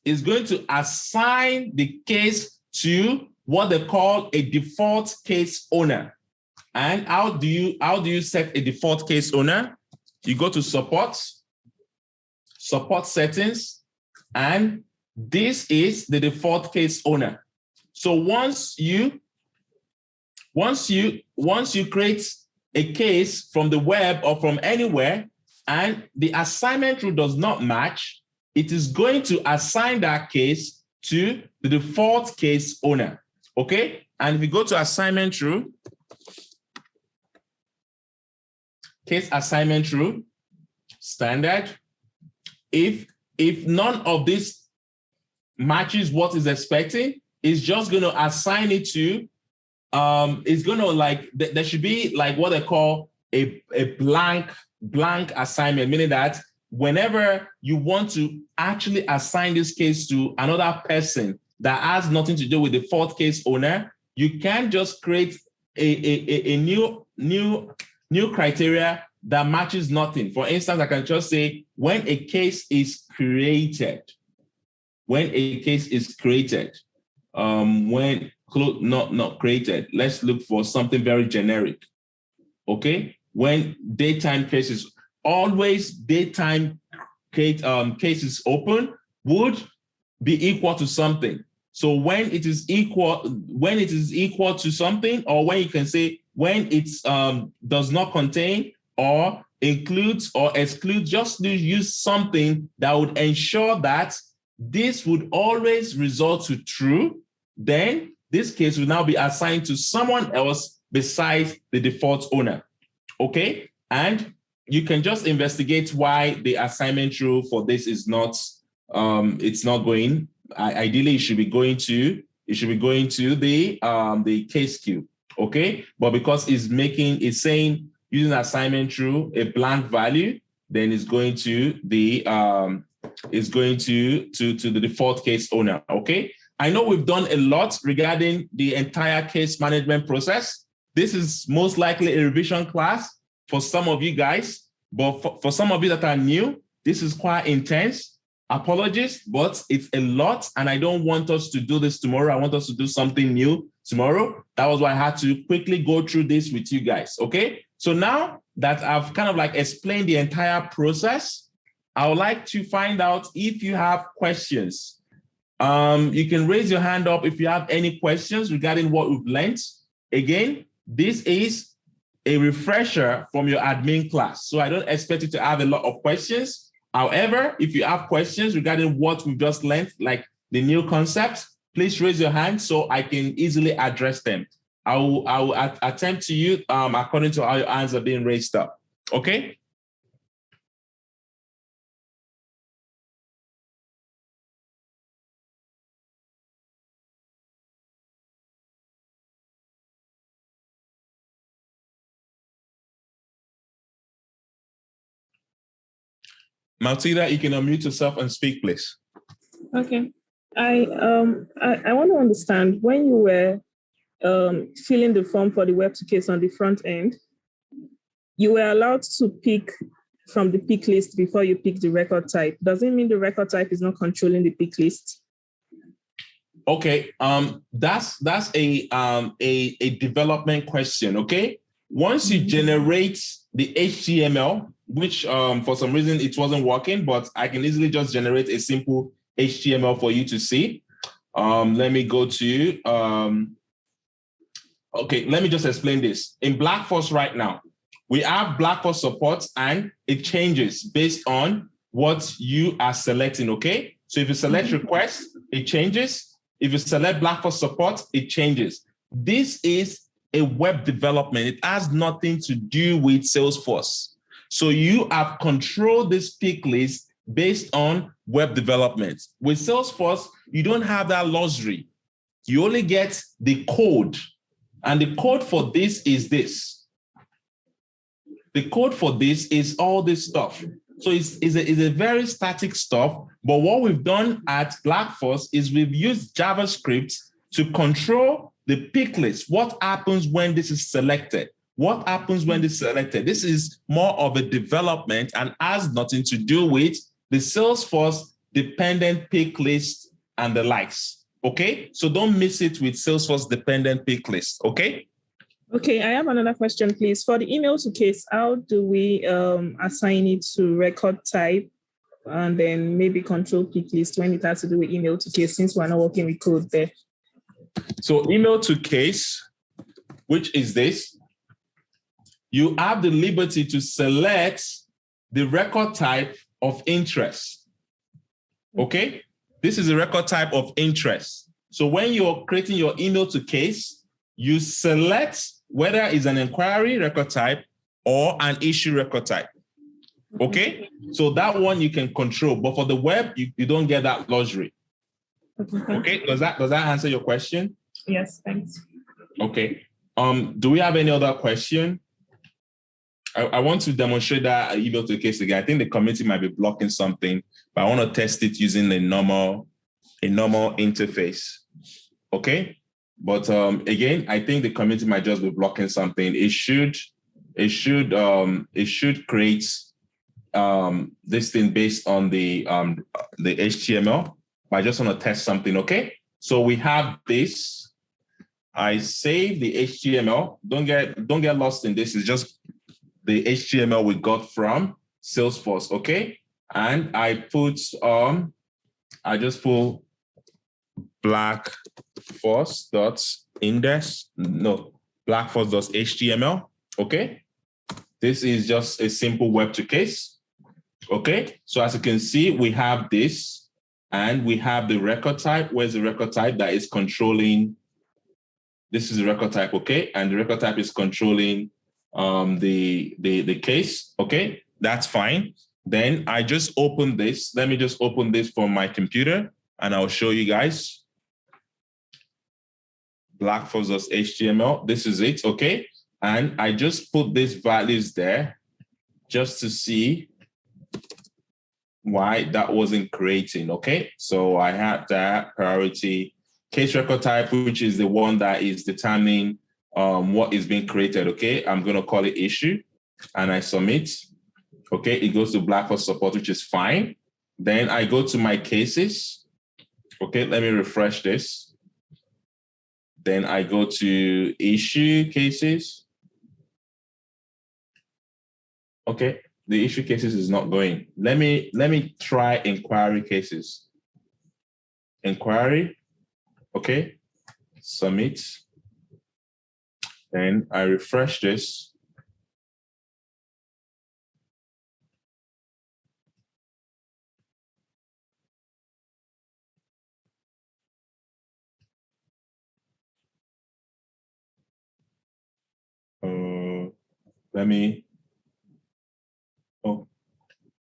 it's going to assign the case to what they call a default case owner. And how do you set a default case owner? You go to support settings, and this is the default case owner. So once you create a case from the web or from anywhere, and the assignment rule does not match, it is going to assign that case to the default case owner. Okay, and if you go to assignment rule, case assignment rule, standard, if none of this matches what is expecting, it's just going to assign it to, it's going to like, there should be like what they call a blank assignment, meaning that whenever you want to actually assign this case to another person that has nothing to do with the default case owner, you can just create a new criteria that matches nothing. For instance, I can just say when a case is created, when not created, let's look for something very generic. Okay, when daytime cases, always daytime cases open would be equal to something. So when it is equal to something, or when you can say when it does not contain or includes or excludes, just use something that would ensure that this would always result to true, then this case will now be assigned to someone else besides the default owner. Okay, and you can just investigate why the assignment rule for this is not, it's not going. Ideally, it should be going to the case queue. Okay, but because it's saying using assignment rule a blank value, then it's going to the the default case owner. Okay, I know we've done a lot regarding the entire case management process. This is most likely a revision class for some of you guys, but for some of you that are new, this is quite intense. Apologies, but it's a lot, and I don't want us to do this tomorrow. I want us to do something new tomorrow. That was why I had to quickly go through this with you guys. Okay, so now that I've kind of like explained the entire process, I would like to find out if you have questions. You can raise your hand up if you have any questions regarding what we've learned. Again, this is a refresher from your admin class, so I don't expect you to have a lot of questions. However, if you have questions regarding what we've just learned, like the new concepts, please raise your hand so I can easily address them. I will attempt to you according to how your hands are being raised up. Okay? Matilda, you can unmute yourself and speak, please. Okay. I want to understand, when you were filling the form for the web to case on the front end, you were allowed to pick from the pick list before you pick the record type. Does it mean the record type is not controlling the pick list? Okay, that's a development question. Okay, once you generate the HTML, which for some reason it wasn't working, but I can easily just generate a simple HTML for you to see. Let me go to, okay, let me just explain this. In Blackforce right now, we have Blackforce support and it changes based on what you are selecting, okay? So if you select request, it changes. If you select Blackforce support, it changes. This is a web development. It has nothing to do with Salesforce. So you have controlled this pick list based on web development. With Salesforce, you don't have that luxury. You only get the code. And the code for this is this. The code for this is all this stuff. So it's a very static stuff. But what we've done at Blackforce is we've used JavaScript to control the pick list. What happens when this is selected? What happens when this is selected? This is more of a development and has nothing to do with the Salesforce dependent pick list and the likes. Okay, so don't miss it with Salesforce dependent pick list. Okay. Okay, I have another question, please. For the email to case, how do we assign it to record type and then maybe control pick list when it has to do with email to case, since we're not working with code there? So email to case, which is this, you have the liberty to select the record type of interest. Okay? This is a record type of interest. So when you're creating your email to case, you select whether it's an inquiry record type or an issue record type. Okay? So that one you can control, but for the web, you don't get that luxury. Okay, does that answer your question? Yes, thanks. Okay. Do we have any other question? I want to demonstrate that email to case again. I think the community might be blocking something, but I want to test it using a normal interface. Okay. But again, I think the community might just be blocking something. It should create this thing based on the HTML. I just want to test something. Okay. So we have this. I save the HTML. Don't get lost in this. It's just the HTML we got from Salesforce. Okay. And I just put blackforce.html. Okay. This is just a simple web to case. Okay. So as you can see, we have this and we have the record type. Where's the record type that is controlling? This is the record type. Okay. And the record type is controlling the case. Okay. That's fine. Then I just open this. Let me just open this from my computer and I'll show you guys. Blackforce.html. This is it. Okay. And I just put these values there just to see why that wasn't creating. Okay. So I had that priority case record type, which is the one that is determining what is being created. Okay. I'm going to call it issue and I submit. Okay. It goes to Blackforce support, which is fine. Then I go to my cases. Okay. Let me refresh this. Then I go to issue cases. Okay, the issue cases is not going. Let me try inquiry cases. Inquiry, okay, submit. Then I refresh this.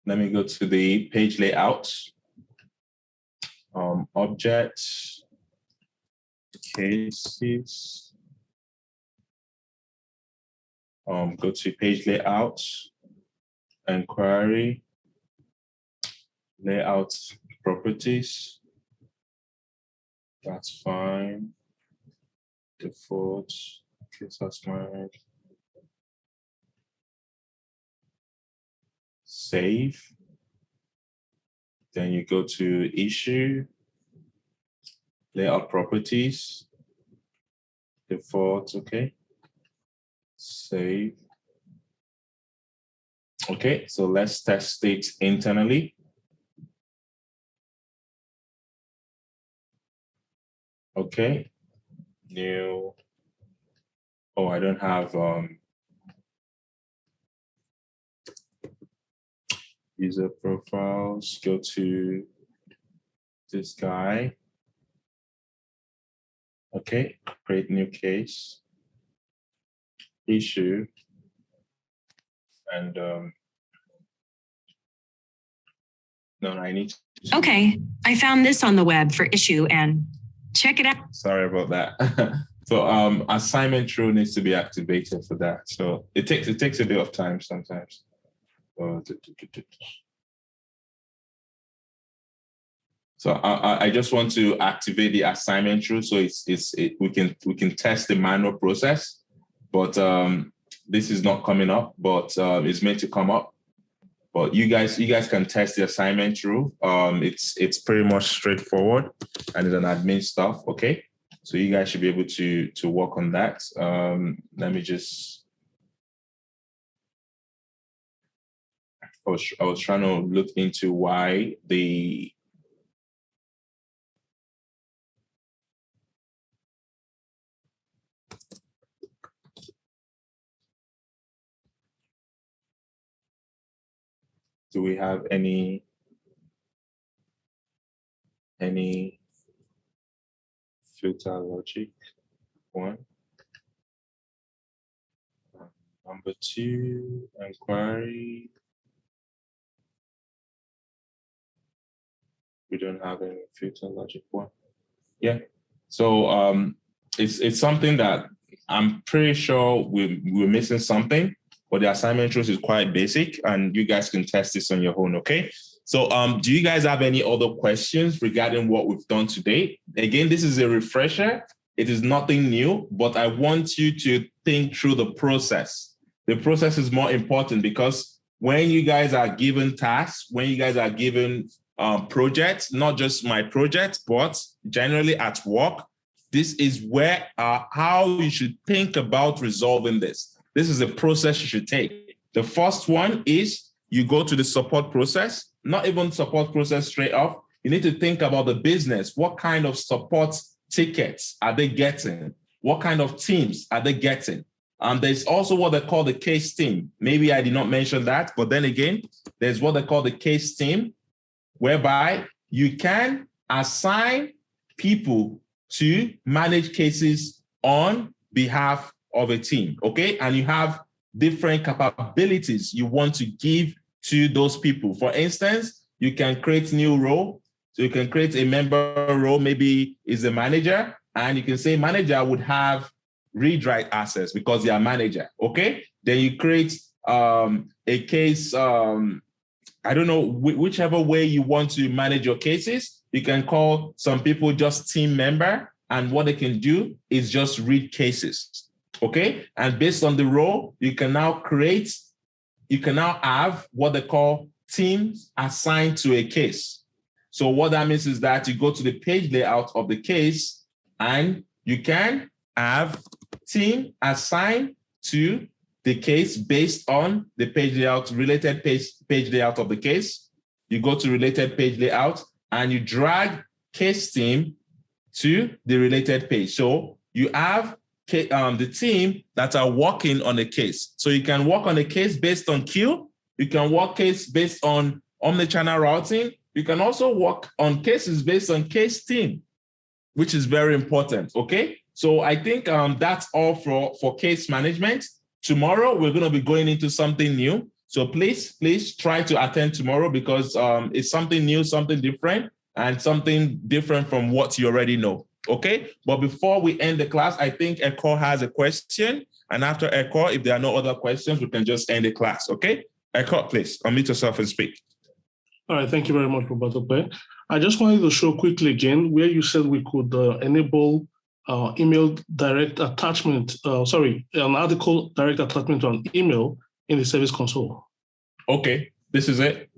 Let me go to the page layout. Object, cases. Go to page layout, inquiry, layout properties. That's fine. Default, case assigned. Save. Then you go to issue, layout properties, default, okay. Save. Okay, so let's test it internally. Okay, new. Oh, I don't have user profiles. Go to this guy. Okay, create new case, issue, and no, I need to. Okay, I found this on the web for issue and check it out. Sorry about that. So assignment rule needs to be activated for that. So it takes a bit of time sometimes. So I just want to activate the assignment rule so we can test the manual process, but this is not coming up, but it's meant to come up. But you guys can test the assignment rule. It's pretty much straightforward and it's an admin stuff. Okay, so you guys should be able to work on that. Let me just. I was trying to look into why the. Do we have any any filter logic? One. Number two, inquiry. We don't have any filter logic. One. Yeah. So it's something that I'm pretty sure we're missing something, but the assignment rules is quite basic, and you guys can test this on your own. Okay. So do you guys have any other questions regarding what we've done today? Again, this is a refresher. It is nothing new, but I want you to think through the process. The process is more important because when you guys are given tasks, when you guys are given projects, not just my project, but generally at work, this is where how you should think about resolving this. This is a process you should take. The first one is you go to the support process, not even support process straight off. You need to think about the business. What kind of support tickets are they getting? What kind of teams are they getting? There's also what they call the case team. Maybe I did not mention that, but then again, there's what they call the case team, whereby you can assign people to manage cases on behalf of a team, okay? And you have different capabilities you want to give to those people. For instance, you can create new role. So you can create a member role, maybe is a manager, and you can say manager would have read-write access because they are manager, okay? Then you create a case, I don't know, whichever way you want to manage your cases. You can call some people just team member, and what they can do is just read cases, okay? And based on the role, you can now have what they call teams assigned to a case. So what that means is that you go to the page layout of the case and you can have team assigned to the case based on the page layout, related page layout of the case. You go to related page layout and you drag case team to the related page. So you have the team that are working on a case. So you can work on a case based on queue. You can work case based on omnichannel routing. You can also work on cases based on case team, which is very important, okay? So I think that's all for case management. Tomorrow, we're going to be going into something new. So please try to attend tomorrow because it's something new, something different, and something different from what you already know, okay? But before we end the class, I think Eko has a question. And after Eko, if there are no other questions, we can just end the class, okay? Eko, please unmute yourself and speak. All right, thank you very much, Babatope. I just wanted to show quickly again where you said we could enable email direct attachment, an article direct attachment to an email in the service console. Okay, this is it.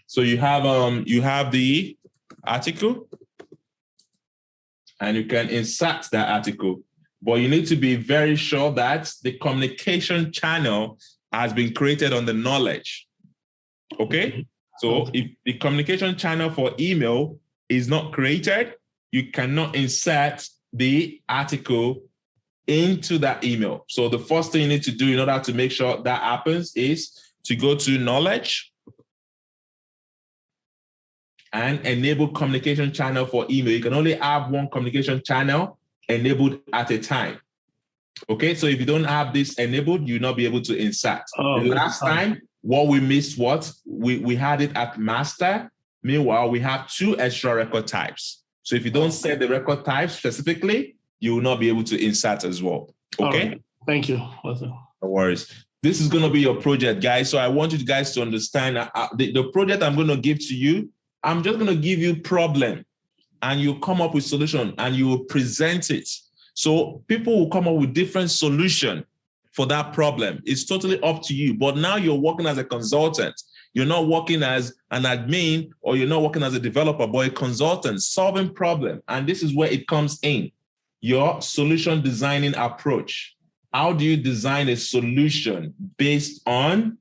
So you have the article and you can insert that article, but you need to be very sure that the communication channel has been created on the knowledge, okay? So if the communication channel for email is not created, you cannot insert the article into that email. So the first thing you need to do in order to make sure that happens is to go to knowledge and enable communication channel for email. You can only have one communication channel enabled at a time. Okay, so if you don't have this enabled, you'll not be able to insert. The last time, what we missed we had it at master. Meanwhile, we have 2 extra record types. So if you don't set the record type specifically, you will not be able to insert as well. Okay? Right. Thank you. No worries. This is going to be your project, guys. So I want you guys to understand the project I'm going to give to you. I'm just going to give you problem and you come up with solution and you will present it. So people will come up with different solution for that problem. It's totally up to you. But now you're working as a consultant. You're not working as an admin or you're not working as a developer, but a consultant solving problem. And this is where it comes in. Your solution designing approach. How do you design a solution based on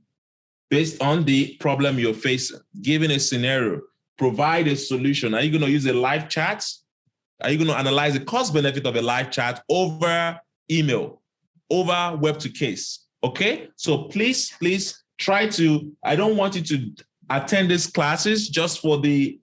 the problem you're facing? Given a scenario, provide a solution. Are you going to use a live chat? Are you going to analyze the cost benefit of a live chat over email, over web to case? Okay. So please try to, I don't want you to attend these classes just for the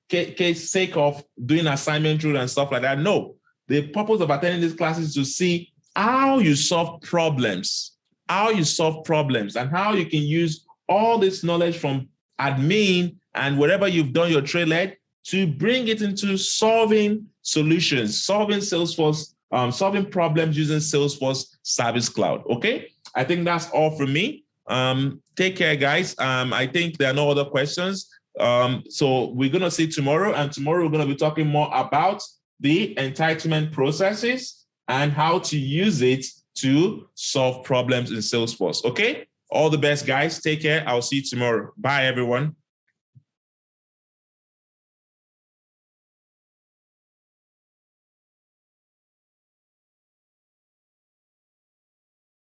sake of doing assignment rule and stuff like that. No, the purpose of attending these classes is to see how you solve problems, and how you can use all this knowledge from admin and wherever you've done your trade led to bring it into solving solutions, solving Salesforce, solving problems using Salesforce Service Cloud. Okay, I think that's all from me. Take care, guys. I think there are no other questions. So we're going to see tomorrow, and tomorrow we're going to be talking more about the entitlement processes and how to use it to solve problems in Salesforce. Okay, all the best, guys. Take care. I'll see you tomorrow. Bye, everyone.